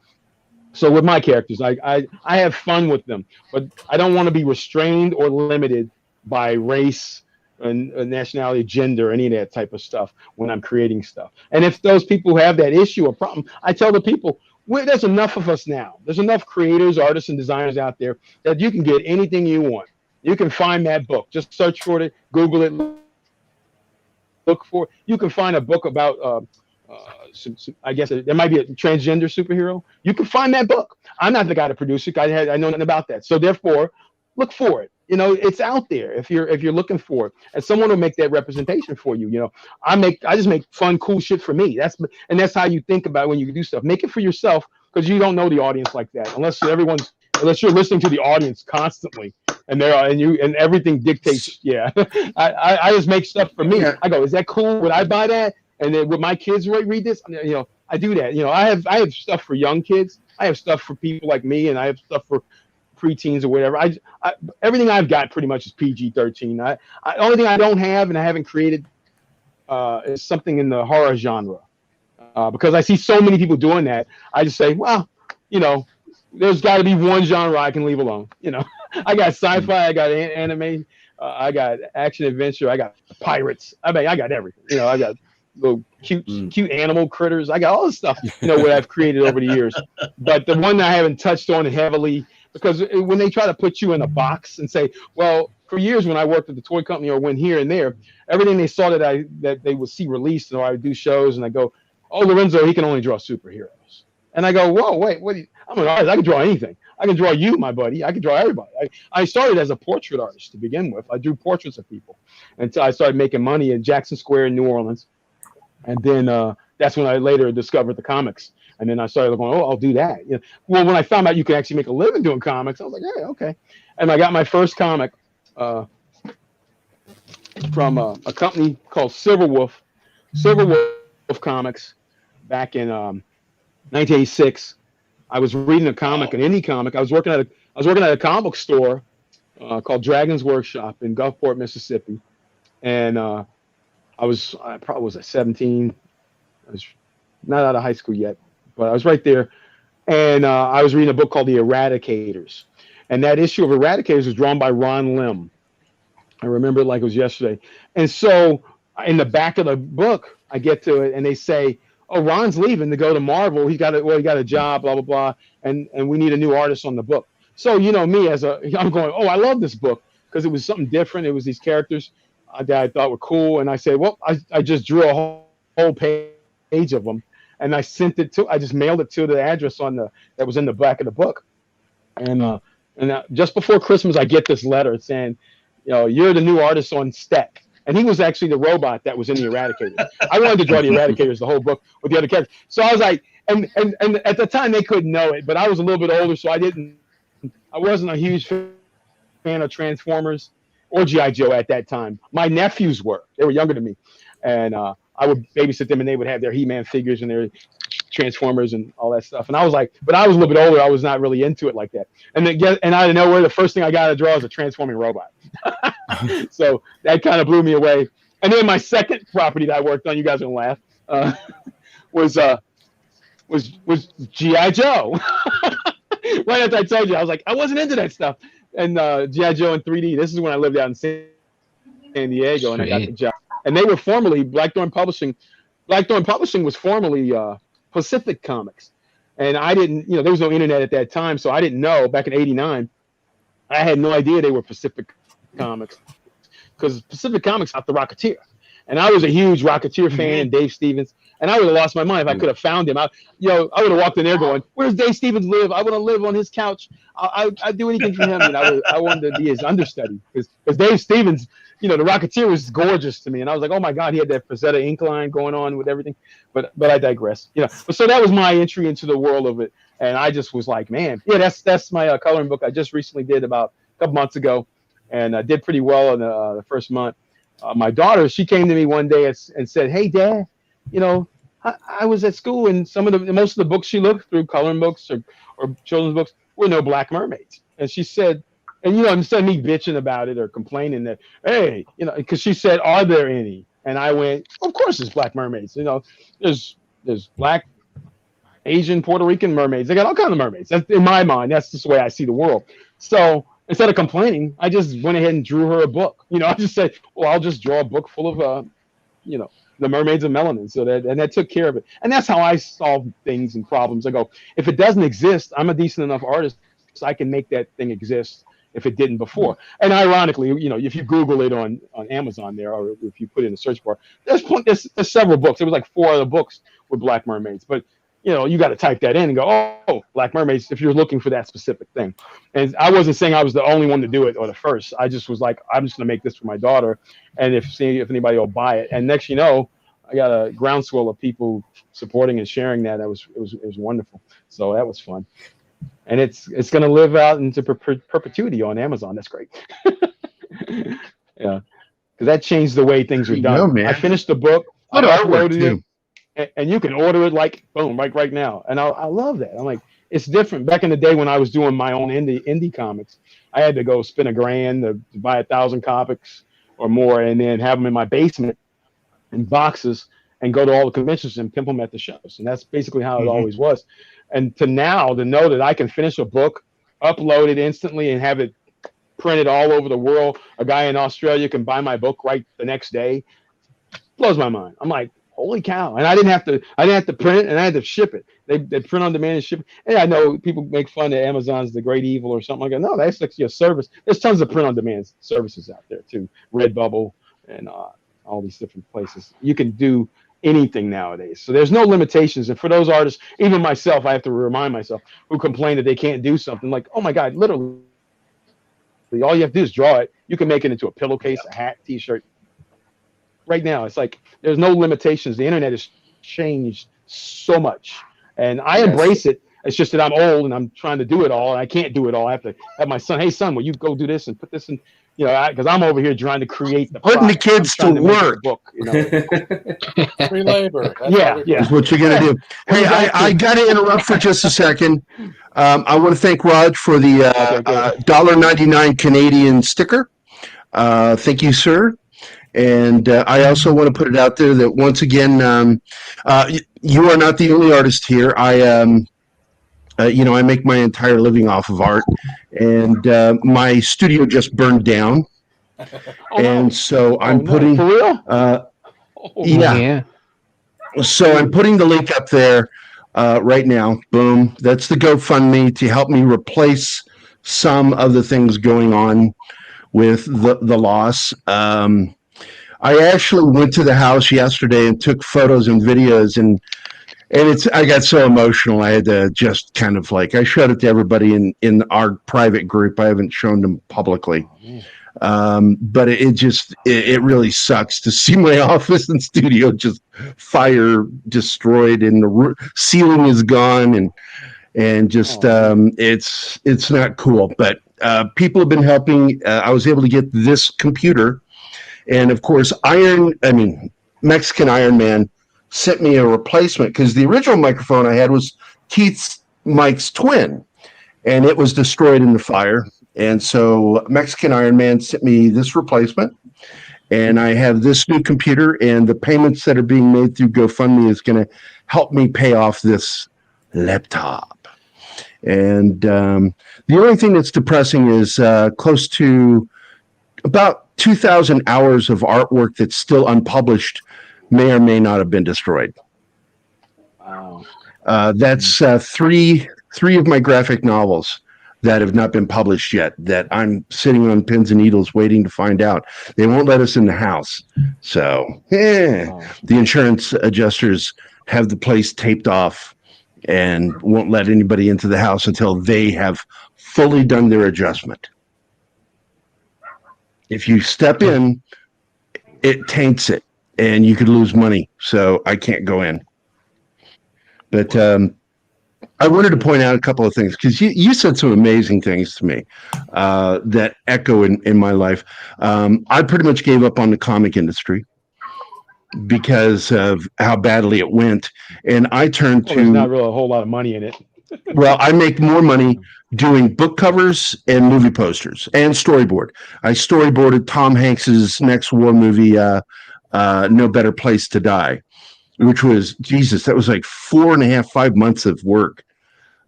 So with my characters, I have fun with them, but I don't want to be restrained or limited by race and nationality, gender, any of that type of stuff when I'm creating stuff. And if those people have that issue or problem, I tell the people, there's enough of us now. There's enough creators, artists, and designers out there that you can get anything you want. You can find that book. Just search for it, Google it, look for it. You can find a book about I guess there might be a transgender superhero. You can find that book. I'm not the guy to produce it. I know nothing about that. So therefore, look for it. It's out there if you're looking for it, and someone will make that representation for you. I just make fun, cool shit for me. That's how you think about it when you do stuff. Make it for yourself, because you don't know the audience like that unless you're listening to the audience constantly, and everything dictates. Yeah, I just make stuff for me. I go, is that cool? Would I buy that? And then would my kids read this? I do that. I have stuff for young kids. I have stuff for people like me, and I have stuff for preteens or whatever. Everything I've got pretty much is PG-13. Only thing I don't have and I haven't created is something in the horror genre, because I see so many people doing that. I just say, well, there's got to be one genre I can leave alone. I got sci-fi, I got anime, I got action adventure, I got pirates. I got everything. I got little cute animal critters. I got all this stuff, what I've created over the years. But the one that I haven't touched on heavily, because when they try to put you in a box and say, well, for years when I worked at the toy company or went here and there, everything they saw that they would see released, I would do shows, and I go, oh, Lorenzo, he can only draw superheroes. And I go, whoa, wait, I'm an artist. I can draw anything. I can draw you, my buddy. I can draw everybody. I started as a portrait artist to begin with. I drew portraits of people until I started making money in Jackson Square in New Orleans. And then that's when I later discovered the comics. And then I started going, oh, I'll do that. Well, when I found out you could actually make a living doing comics, I was like, hey, okay. And I got my first comic from a company called Silver Wolf Comics back in 1986. I was reading a comic, an indie comic. I was working at a comic book store called Dragon's Workshop in Gulfport, Mississippi. And I probably was at 17. I was not out of high school yet, but I was right there. And I was reading a book called The Eradicators. And that issue of Eradicators was drawn by Ron Lim. I remember it like it was yesterday. And so in the back of the book, I get to it, and they say, oh, Ron's leaving to go to Marvel. He got a job, blah, blah, blah. And we need a new artist on the book. So, me I'm going, oh, I love this book because it was something different. It was these characters that I thought were cool. And I said, well, I just drew a whole page of them. And I just mailed it to the address that was in the back of the book. And just before Christmas, I get this letter saying, you're the new artist on Stek. And he was actually the robot that was in the Eradicators. I wanted to draw the Eradicators, the whole book with the other characters. So I was like, and at the time they couldn't know it, but I was a little bit older, so I wasn't a huge fan of Transformers or G.I. Joe at that time. My nephews were. They were younger than me. And I would babysit them, and they would have their He-Man figures and their Transformers and all that stuff. And I was like, but I was a little bit older. I was not really into it like that. And out of nowhere, the first thing I got to draw is a transforming robot. So that kind of blew me away. And then my second property that I worked on, you guys are gonna laugh, was G.I. Joe. Right after I told you, I was like, I wasn't into that stuff. And G.I. Joe in 3D. This is when I lived out in San Diego, and I got the job. And they were formerly Blackthorn Publishing. Blackthorn Publishing was formerly Pacific Comics. And I didn't, there was no internet at that time, so I didn't know. Back in '89, I had no idea they were Pacific Comics, because Pacific Comics got the Rocketeer. And I was a huge Rocketeer fan, and Dave Stevens. And I would have lost my mind if I could have found him. I would have walked in there going, "Where's Dave Stevens live? I want to live on his couch. I'd do anything for him." And I wanted to be his understudy, because Dave Stevens, the Rocketeer was gorgeous to me, and I was like, "Oh my God, he had that Frazetta ink line going on with everything." But I digress. So that was my entry into the world of it, and I just was like, "Man, yeah, that's my coloring book I just recently did about a couple months ago, and I did pretty well in the first month." My daughter, she came to me one day and said, "Hey, Dad, how I was at school, and most of the books she looked through, coloring books or children's books, were no black mermaids. And she said, and instead of me bitching about it or complaining that, hey, because she said, are there any? And I went, of course there's black mermaids. There's black, Asian, Puerto Rican mermaids. They got all kinds of mermaids. That's, in my mind, that's just the way I see the world. So instead of complaining, I just went ahead and drew her a book. I just said, well, I'll just draw a book full of, the mermaids of melanin. So that took care of it. And that's how I solve things and problems. I go, if it doesn't exist, I'm a decent enough artist, so I can make that thing exist if it didn't before. And ironically, if you Google it on Amazon there, or if you put it in the search bar, there's several books. There was like 4 other books with black mermaids, but you got to type that in and go, oh, black mermaids, if you're looking for that specific thing. And I wasn't saying I was the only one to do it or the first. I just was like, I'm just going to make this for my daughter, and if anybody will buy it. And next, I got a groundswell of people supporting and sharing that. It was wonderful. So that was fun. And it's going to live out into perpetuity on Amazon. That's great. Yeah, because that changed the way things are done. Man. I finished the book. I uploaded it. And you can order it like boom, right now. And I love that. I'm like, it's different. Back in the day when I was doing my own indie comics, I had to go spend $1,000 to buy 1,000 comics or more, and then have them in my basement in boxes and go to all the conventions and pimp them at the shows. And that's basically how it always was. And to know that I can finish a book, upload it instantly, and have it printed all over the world. A guy in Australia can buy my book right the next day. Blows my mind. I'm like, holy cow. And I didn't have to print it, and I had to ship it. They print on demand and ship it. And I know people make fun that Amazon's the great evil or something like that. No, that's actually a service. There's tons of print on demand services out there too. Redbubble and all these different places. You can do anything nowadays. So there's no limitations. And for those artists, even myself, I have to remind myself, who complain that they can't do something, like, oh my God, literally, all you have to do is draw it. You can make it into a pillowcase, a hat, t-shirt. Right now, it's like there's no limitations. The internet has changed so much, and I embrace it. It's just that I'm old and I'm trying to do it all, and I can't do it all. I have to have my son. Hey, son, will you go do this and put this in? Because I'm over here trying to create putting the kids to work. Free labor. Yeah, is what you're gonna do. Hey, I got to interrupt for just a second. I want to thank Raj for the $1.99 Canadian sticker. Thank you, sir. And I also want to put it out there that once again, you are not the only artist here. I make my entire living off of art, and my studio just burned down, so I'm putting. For real? Yeah. So I'm putting the link up there right now. Boom. That's the GoFundMe to help me replace some of the things going on with the loss. I actually went to the house yesterday and took photos and videos, and I got so emotional. I had to just kind of I showed it to everybody in our private group. I haven't shown them publicly. But it really sucks to see my office and studio just fire destroyed, and the ceiling is gone, and just it's not cool. But people have been helping. I was able to get this computer. And of course, Mexican Iron Man sent me a replacement, because the original microphone I had was Keith's Mike's twin, and it was destroyed in the fire. And so Mexican Iron Man sent me this replacement, and I have this new computer, and the payments that are being made through GoFundMe is going to help me pay off this laptop. And the only thing that's depressing is close to about 2,000 hours of artwork that's still unpublished may or may not have been destroyed. Wow. That's three of my graphic novels that have not been published yet, that I'm sitting on pins and needles waiting to find out. They won't let us in the house. So the insurance adjusters have the place taped off and won't let anybody into the house until they have fully done their adjustment. If you step in, it taints it, and you could lose money. So I can't go in. But I wanted to point out a couple of things, because you said some amazing things to me that echo in my life. I pretty much gave up on the comic industry. because of how badly it went. And I turned There's not to, really a whole lot of money in it. well, I make more money doing book covers and movie posters and storyboard. I storyboarded Tom Hanks's next war movie, No Better Place to Die, which was, Jesus, that was like 4.5, 5 months of work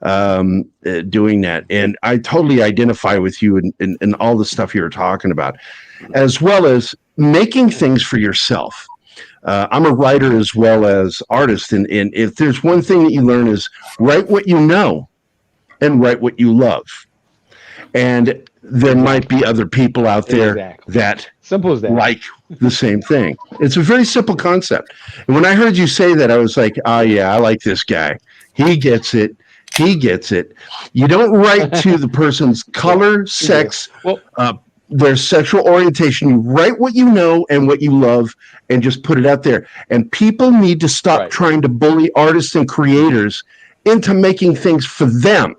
doing that. And I totally identify with you in all the stuff you were talking about, as well as making things for yourself. I'm a writer as well as artist. And if there's one thing that you learn is write what you know and write what you love. And there might be other people out there that simple as that like the same thing. It's a very simple concept. And when I heard you say that, I was like, oh yeah, I like this guy. He gets it. He gets it. You don't write to the person's color, sex, their sexual orientation. You write what you know and what you love and just put it out there. And people need to stop trying to bully artists and creators into making things for them.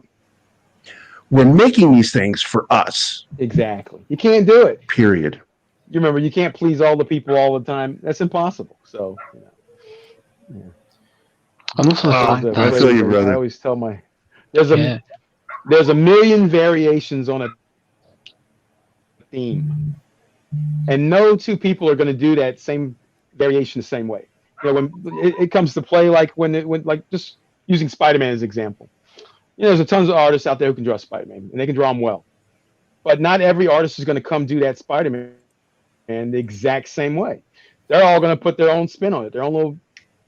We're making these things for us. Exactly. You can't do it. Period. You remember, you can't please all the people all the time. That's impossible. So, I'm also I feel you, brother. I always tell my there's a million variations on a theme, and no two people are going to do that same variation the same way. You know, when it comes to play, like when like just using Spider-Man as an example. You know, there's a tons of artists out there who can draw Spider-Man, and they can draw him well. But not every artist is going to come do that Spider-Man the exact same way. They're all going to put their own spin on it, their own little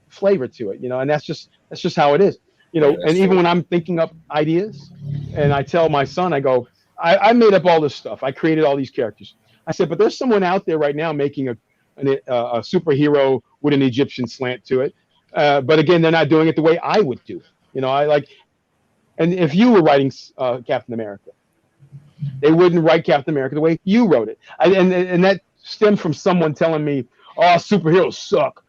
flavor to it, you know, and that's just how it is, you know. And even when I'm thinking up ideas, and I tell my son, I go, I made up all this stuff. I created all these characters. I said, but there's someone out there right now making a superhero with an Egyptian slant to it. But again, they're not doing it the way I would do it. You know, I like. And if you were writing Captain America, they wouldn't write Captain America the way you wrote it. And that stemmed from someone telling me, "Oh, superheroes suck.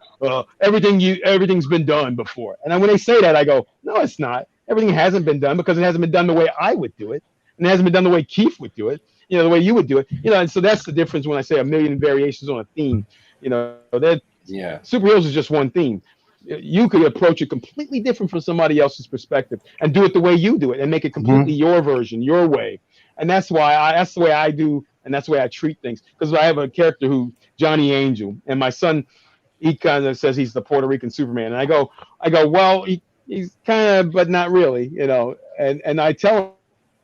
Everything's been done before." And then when they say that, I go, "No, it's not. Everything hasn't been done because it hasn't been done the way I would do it, and it hasn't been done the way Keith would do it. You know, the way you would do it. You know." And so that's the difference when I say a million variations on a theme. You know, that superheroes is just one theme. You could approach it completely different from somebody else's perspective and do it the way you do it and make it completely your version, your way. And that's why that's the way I do, and that's the way I treat things. Because I have a character Johnny Angel, and my son, he kind of says he's the Puerto Rican Superman. And I go, well, he's kind of, but not really, you know. And I tell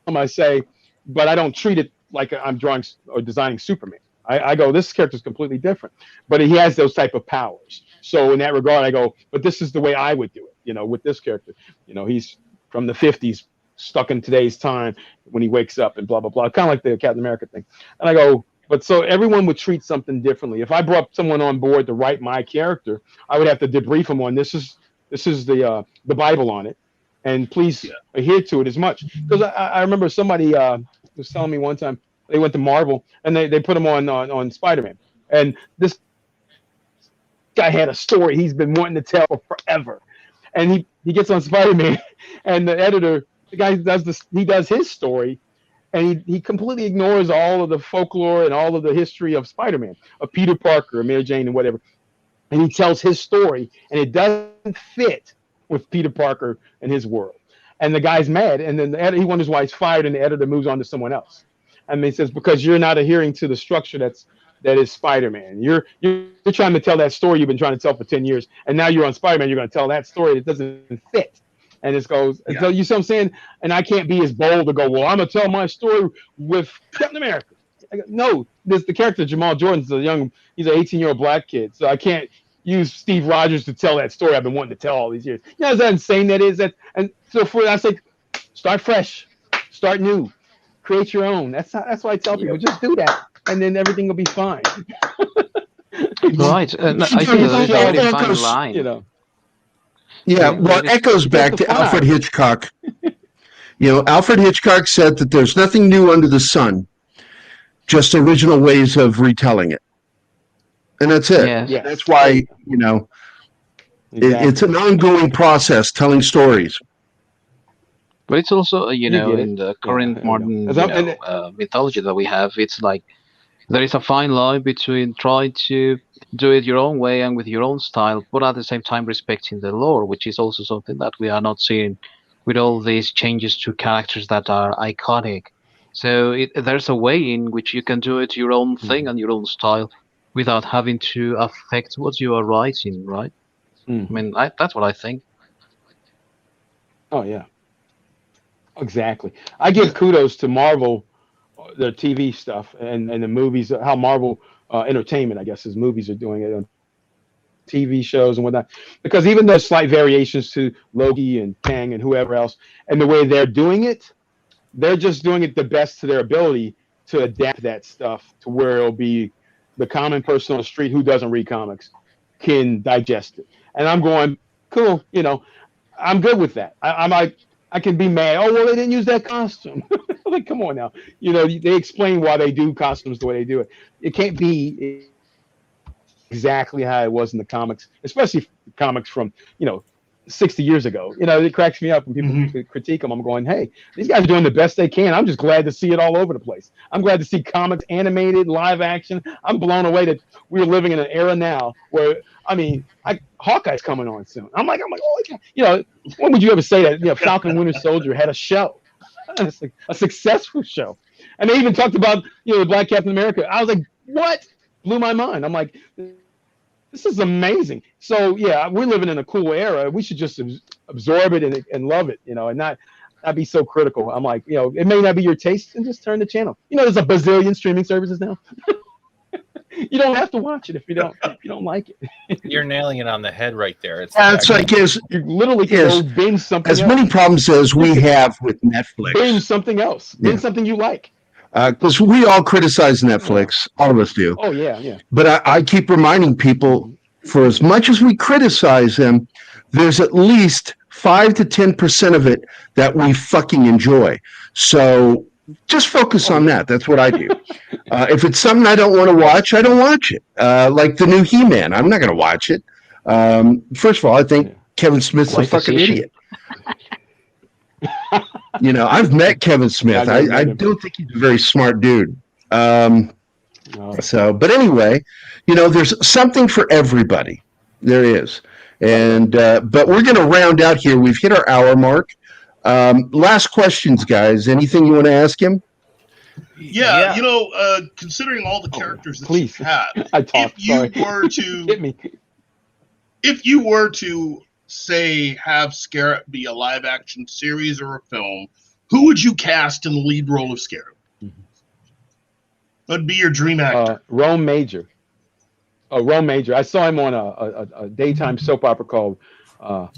him, I say, but I don't treat it like I'm drawing or designing Superman. I go, this character's completely different, but he has those type of powers. So in that regard, I go, but this is the way I would do it, you know, with this character. You know, he's from the 50s, stuck in today's time when he wakes up and blah, blah, blah. Kind of like the Captain America thing. And I go, but so everyone would treat something differently. If I brought someone on board to write my character, I would have to debrief them on this is the Bible on it. And please adhere to it as much. Because I remember somebody was telling me one time, they went to Marvel and they put him on Spider-Man. And this guy had a story he's been wanting to tell for forever. And he gets on Spider-Man, and the editor, the guy does his story, and he completely ignores all of the folklore and all of the history of Spider-Man, of Peter Parker, Mary Jane, and whatever. And he tells his story, and it doesn't fit with Peter Parker and his world. And the guy's mad, and then he wonders why he's fired, and the editor moves on to someone else. And he says, because you're not adhering to the structure that is Spider-Man. You're trying to tell that story you've been trying to tell for 10 years, and now you're on Spider-Man, you're going to tell that story that doesn't fit. And it goes, so you see what I'm saying? And I can't be as bold to go, well, I'm going to tell my story with Captain America. No, the character Jamal Jordan's he's an 18-year-old black kid, so I can't use Steve Rogers to tell that story I've been wanting to tell all these years. You know how insane that is? And so I say, start fresh, start new. Create your own. That's why I tell people, just do that, and then everything will be fine. Right. I think that's a very fine line. You know. Yeah, well, it echoes back to Alfred Hitchcock. You know, Alfred Hitchcock said that there's nothing new under the sun, just original ways of retelling it, and that's it. Yes. That's why, you know, it's an ongoing process telling stories. But it's also, in the current modern mythology that we have, it's like there is a fine line between trying to do it your own way and with your own style, but at the same time respecting the lore, which is also something that we are not seeing with all these changes to characters that are iconic. So there's a way in which you can do it your own thing and your own style without having to affect what you are writing, right? I mean, that's what I think. Oh yeah, exactly. I give kudos to Marvel, their TV stuff and the movies. How Marvel Entertainment, I guess, his movies are doing it on TV shows and whatnot. Because even those slight variations to Loki and Kang and whoever else, and the way they're doing it, they're just doing it the best to their ability to adapt that stuff to where it'll be the common person on the street who doesn't read comics can digest it. And I'm going, cool, I'm good with that. I'm like, I can be mad. Oh, well, they didn't use that costume. Like, come on now. They explain why they do costumes the way they do it. It can't be exactly how it was in the comics, especially comics from, 60 years ago. It cracks me up when people critique them. I'm going, hey, these guys are doing the best they can. I'm just glad to see it all over the place. I'm glad to see comics animated, live action. I'm blown away that we're living in an era now where, Hawkeye's coming on soon. I'm like, oh, when would you ever say that? Falcon Winter Soldier had a show. It's like a successful show. And they even talked about, the Black Captain America. I was like, what? Blew my mind. I'm like, this is amazing. So yeah, we're living in a cool era. We should just absorb it and love it, and not be so critical. I'm like, it may not be your taste, and just turn the channel. There's a bazillion streaming services now. You don't have to watch it if you don't like it. You're nailing it on the head right there. It's like you literally can go binge something as else. many problems as we have with Netflix. Binge something else. Binge something you like. Because we all criticize Netflix. All of us do. Oh, yeah. But I keep reminding people, for as much as we criticize them, there's at least 5 to 10% of it that we fucking enjoy. So just focus on that. That's what I do. If it's something I don't want to watch, I don't watch it. Like the new He-Man. I'm not going to watch it. First of all, I think Kevin Smith's a fucking idiot. I've met Kevin Smith. I don't think he's a very smart dude. But anyway, there's something for everybody. There is. And but we're going to round out here. We've hit our hour mark. Last questions, guys. Anything you want to ask him? Yeah. Considering all the characters that you had, if you were to say have Scarab be a live action series or a film, who would you cast in the lead role of Scarab? What'd be your dream actor? Rome Major. Rome Major. I saw him on a daytime soap opera called The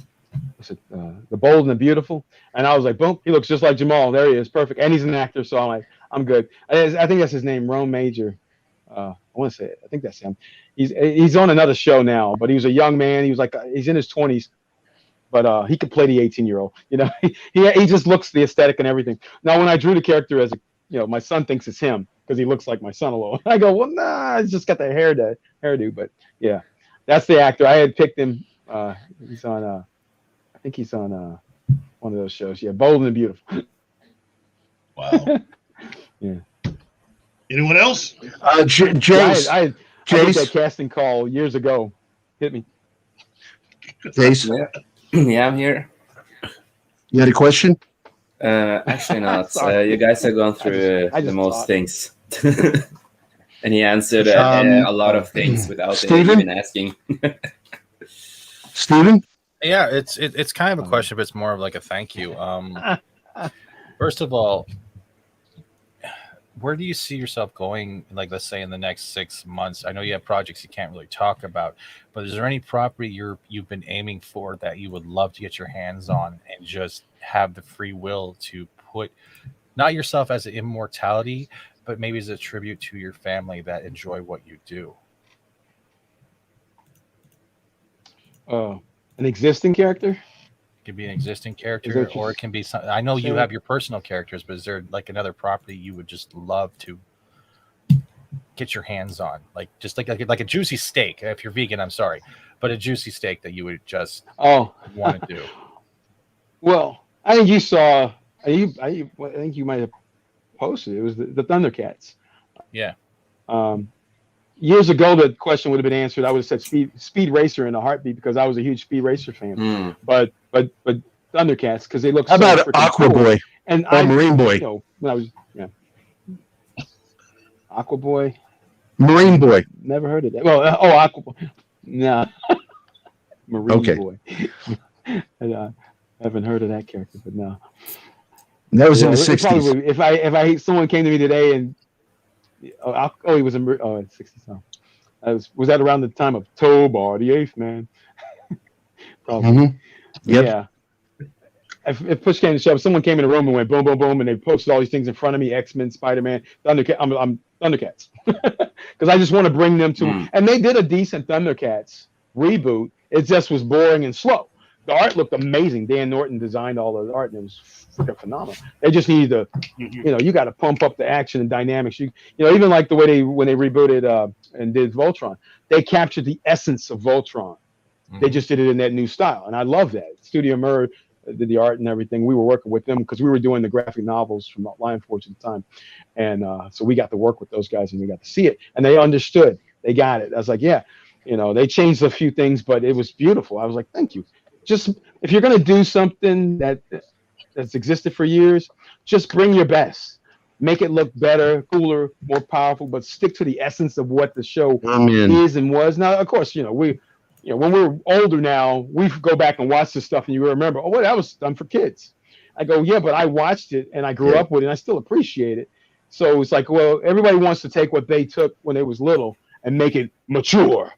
Bold and the Beautiful, and I was like, boom, he looks just like Jamal. There he is, perfect, and he's an actor, so I'm like, I'm good. I think that's his name, Rome Major. I want to say it. I think that's him. He's on another show now, but he was a young man. He was like, he's in his 20s. But he could play the 18-year-old. He just looks the aesthetic and everything. Now, when I drew the character as my son thinks it's him because he looks like my son a little. I go, well, nah, he's just got the hairdo. But yeah, that's the actor. I had picked him. He's on. I think he's on one of those shows. Yeah, Bold and the Beautiful. Wow. Yeah. Anyone else? Jace. I did that casting call years ago. Hit me. Jace. Yeah, I'm here. You had a question? Actually not. You guys have gone through the most things. And he answered a lot of things without even asking. Steven? Yeah, it's kind of a question, but it's more of like a thank you. First of all, where do you see yourself going, like, let's say in the next 6 months? I know you have projects you can't really talk about, but is there any property you've been aiming for that you would love to get your hands on and just have the free will to put not yourself as an immortality, but maybe as a tribute to your family that enjoy what you do? An existing character? It can be an existing character, or it can be some. I know you have your personal characters, but is there like another property you would just love to get your hands on, like just like a juicy steak? If you're vegan, I'm sorry, but a juicy steak that you would just want to do. Well, I think you saw. I think you might have posted. It was the Thundercats. Yeah. Years ago, the question would have been answered. I would have said Speed Racer in a heartbeat because I was a huge Speed Racer fan. But Thundercats because they look. How so about Aqua cool. Boy and or Marine Boy? You know, when I was Aqua Boy, Marine Boy. Never heard of that. Well, Aqua Boy. Nah. Marine Boy. I haven't heard of that character, but no. That was in the 60s. Probably, if someone came to me today and he was in 60s. Was that around the time of Tobar, the Eighth Man? Probably. Mm-hmm. Yep. Yeah. If push came to shove, someone came in the room and went boom, boom, boom, and they posted all these things in front of me: X-Men, Spider-Man, Thundercats. I'm Thundercats because I just want to bring them to. And they did a decent Thundercats reboot. It just was boring and slow. The art looked amazing. Dan Norton designed all the art, and it was freaking phenomenal. They just need to, you got to pump up the action and dynamics. Even like the way when they rebooted and did Voltron, they captured the essence of Voltron. They just did it in that new style, and I love that. Studio Mir did the art and everything. We were working with them because we were doing the graphic novels from Lion Forge at the time, and so we got to work with those guys and we got to see it, and they understood. They got it. I was like, yeah, they changed a few things, but it was beautiful. I was like, thank you. Just if you're gonna do something that's existed for years, just bring your best. Make it look better, cooler, more powerful, but stick to the essence of what the show is and was. Now, of course, when we're older now, we go back and watch this stuff and you remember, that was done for kids. I go, yeah, but I watched it and I grew up with it and I still appreciate it. So it's like, well, everybody wants to take what they took when they was little and make it mature,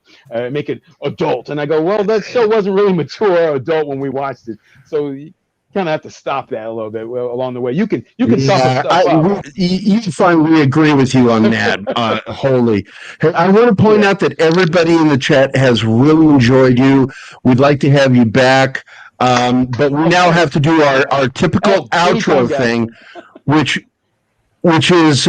make it adult. And I go, well, that show wasn't really mature or adult when we watched it. So you kind of have to stop that a little bit along the way. You can stuff up. You find we agree with you on that wholly. I want to point out that everybody in the chat has really enjoyed you. We'd like to have you back, but we now have to do our typical outro thing, which is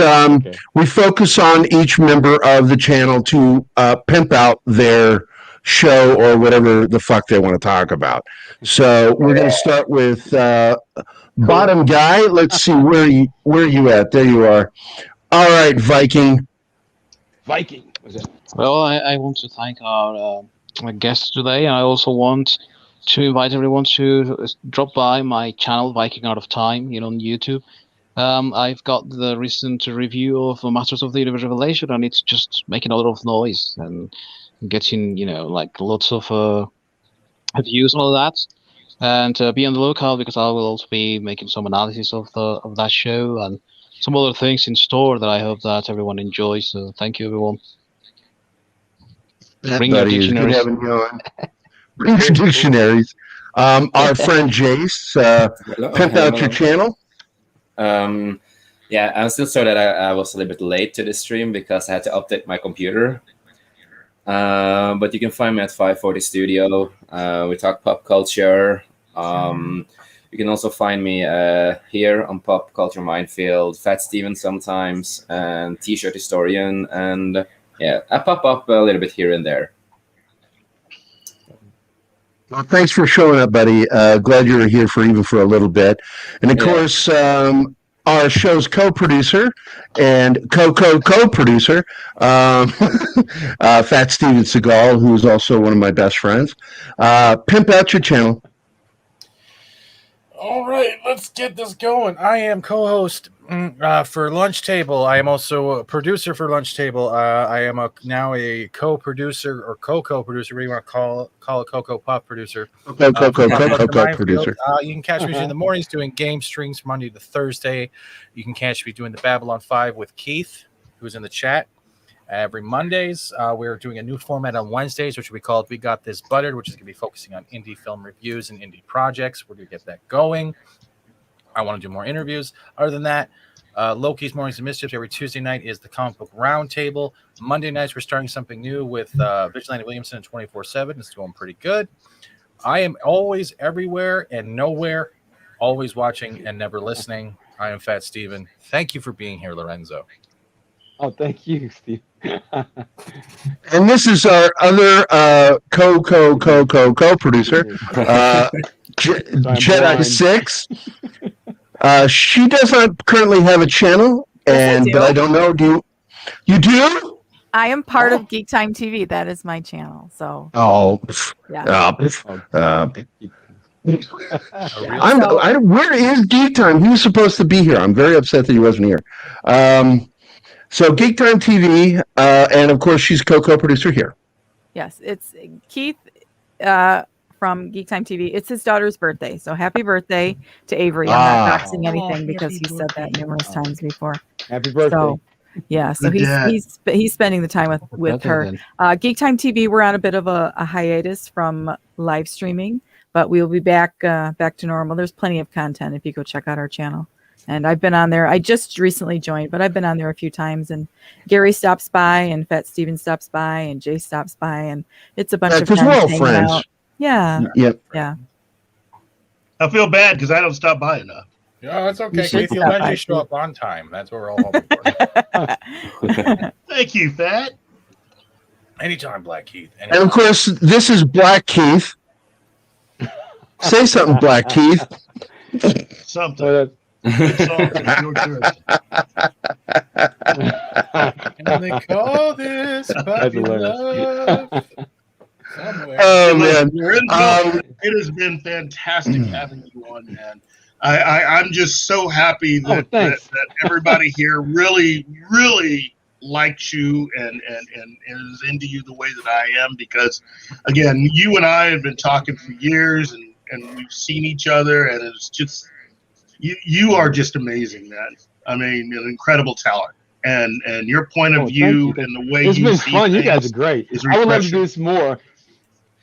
we focus on each member of the channel to pimp out their show or whatever the fuck they want to talk about. So we're going to start with bottom guy. Let's see where you at. There you are. All right, Viking. Well, I want to thank our guests today, and I also want to invite everyone to drop by my channel, Viking Out of Time, on YouTube. I've got the recent review of Masters of the Universe Revelation, and it's just making a lot of noise and getting, lots of views and all that. And be on the lookout because I will also be making some analysis of that show and some other things in store that I hope that everyone enjoys. So thank you, everyone. Bring your dictionaries. Bring your dictionaries. Our friend Jace, pimp out your channel. Yeah, I'm still sorry that I was a little bit late to the stream because I had to update my computer. But you can find me at 540 Studio. We talk pop culture. You can also find me here on Pop Culture Minefield, Fat Steven sometimes, and T-shirt Historian. And yeah, I pop up a little bit here and there. Well, thanks for showing up, buddy. Glad you were here for a little bit. And of course, our show's co-producer and co-producer, Fat Steven Seagal, who is also one of my best friends. Pimp out your channel. All right, let's get this going. I am co-host for Lunch Table. I am also a producer for Lunch Table. I am now a co-producer or co-producer. What do you want to call a Coco Pop producer? Co-producer. You can catch me in the mornings doing game streams from Monday to Thursday. You can catch me doing the Babylon 5 with Keith, who's in the chat. Every Mondays, we're doing a new format on Wednesdays, which we called We Got This Buttered, which is going to be focusing on indie film reviews and indie projects. We're going to get that going. I want to do more interviews. Other than that, Loki's Mornings and Mischiefs every Tuesday night is the Comic Book Roundtable. Monday nights, we're starting something new with Vigilante Williamson and 24/7. It's going pretty good. I am always everywhere and nowhere, always watching and never listening. I am Fat Steven. Thank you for being here, Lorenzo. Oh, thank you, Steve. And this is our other co-producer, Jedi 6. She does not currently have a channel, but I don't know. You do? I am part of Geek Time TV. That is my channel. So. Oh. Yeah. Where is Geek Time? He was supposed to be here. I'm very upset that he wasn't here. So Geek Time TV, and of course she's co-producer here. Yes, it's Keith from Geek Time TV. It's his daughter's birthday, so happy birthday to Avery. I'm not doxing anything because he said that numerous times before. Happy birthday. So, yeah, so he's spending the time with her. Geek Time TV, we're on a bit of a hiatus from live streaming, but we'll be back to normal. There's plenty of content if you go check out our channel. And I've been on there. I just recently joined, but I've been on there a few times. And Gerry stops by, and Fat Steven stops by, and Jay stops by, and it's a bunch of friends. We're all friends. Out. Yeah. Yep. Yeah. I feel bad because I don't stop by enough. No, it's okay. Keith, you'll eventually show up on time. That's what we're all hoping for. Thank you, Fat. Anytime, Black Keith. Anytime. And of course, this is Black Keith. Say something, Black Keith. Something. Well, and they call this puppy love. Oh man, Lorenzo, it has been fantastic having you on, man. I'm just so happy that everybody here really likes you and is into you the way that I am, because again, you and I have been talking for years and we've seen each other, and it's just you are just amazing, man. I mean, an incredible talent, and your point of view and the way it's you been see fun. You things guys are great. I would love to do this more.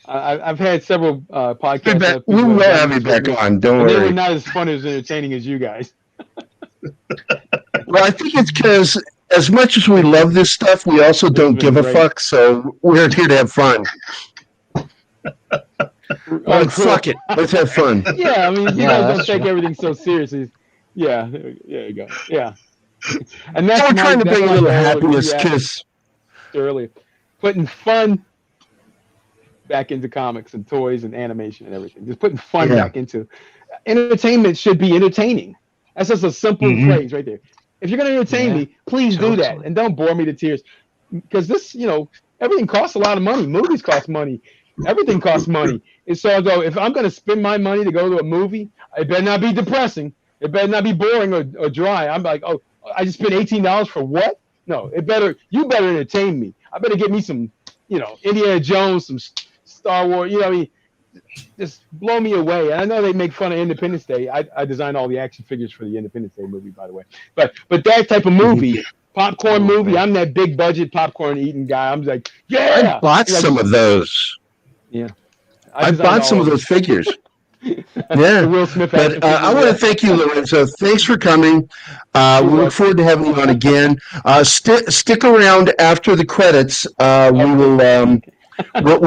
I've had several podcasts. We will have you back on. Don't worry. They were not as fun as entertaining as you guys. Well, I think it's because as much as we love this stuff, we also don't give a fuck. So we're here to have fun. Like, fuck it. Let's have fun. Yeah, I mean, you guys don't take everything so seriously. Yeah, there you go. Yeah. And that's we're trying to bring a little happiness kiss. Earlier. Putting fun back into comics and toys and animation and everything. Just putting fun back into entertainment should be entertaining. That's just a simple phrase right there. If you're going to entertain me, please do that. And don't bore me to tears. Because this, everything costs a lot of money. Movies cost money. Everything costs money. And so if I'm going to spend my money to go to a movie, it better not be depressing. It better not be boring or dry. I'm like, oh, I just spent $18 for what? No, you better entertain me. I better get me some, Indiana Jones, some Star Wars, just blow me away. And I know they make fun of Independence Day. I designed all the action figures for the Independence Day movie, by the way. But that type of movie, popcorn movie, I'm that big budget popcorn eating guy. I'm like, yeah. I bought some of those. Yeah. I bought some of those figures. Yeah. Will Smith but I want to thank you, Lorenzo. Thanks for coming. We look forward to having you on again. Stick around after the credits. We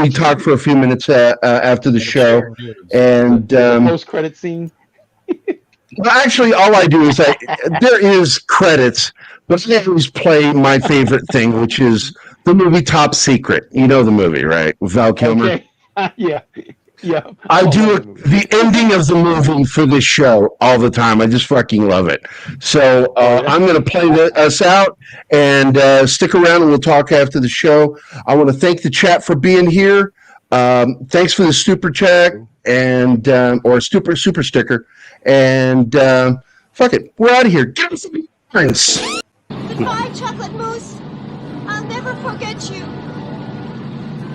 talk for a few minutes after the show. And post-credit scene. Well, actually, all I do is there is credits, but I always play my favorite thing, which is the movie Top Secret. You know the movie, right? With Val Kilmer. Okay. Yeah. I do the ending of the movie for this show all the time. I just fucking love it. So I'm going to play us out and stick around, and we'll talk after the show. I want to thank the chat for being here. Thanks for the super chat and or super sticker. And fuck it, we're out of here. Give us some friends. Goodbye, chocolate mousse. I'll never forget you.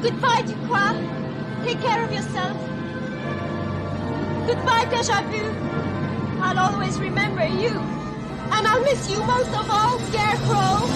Goodbye, Ducroix. Take care of yourself. Goodbye, Deja Vu. I'll always remember you. And I'll miss you most of all, Scarecrow.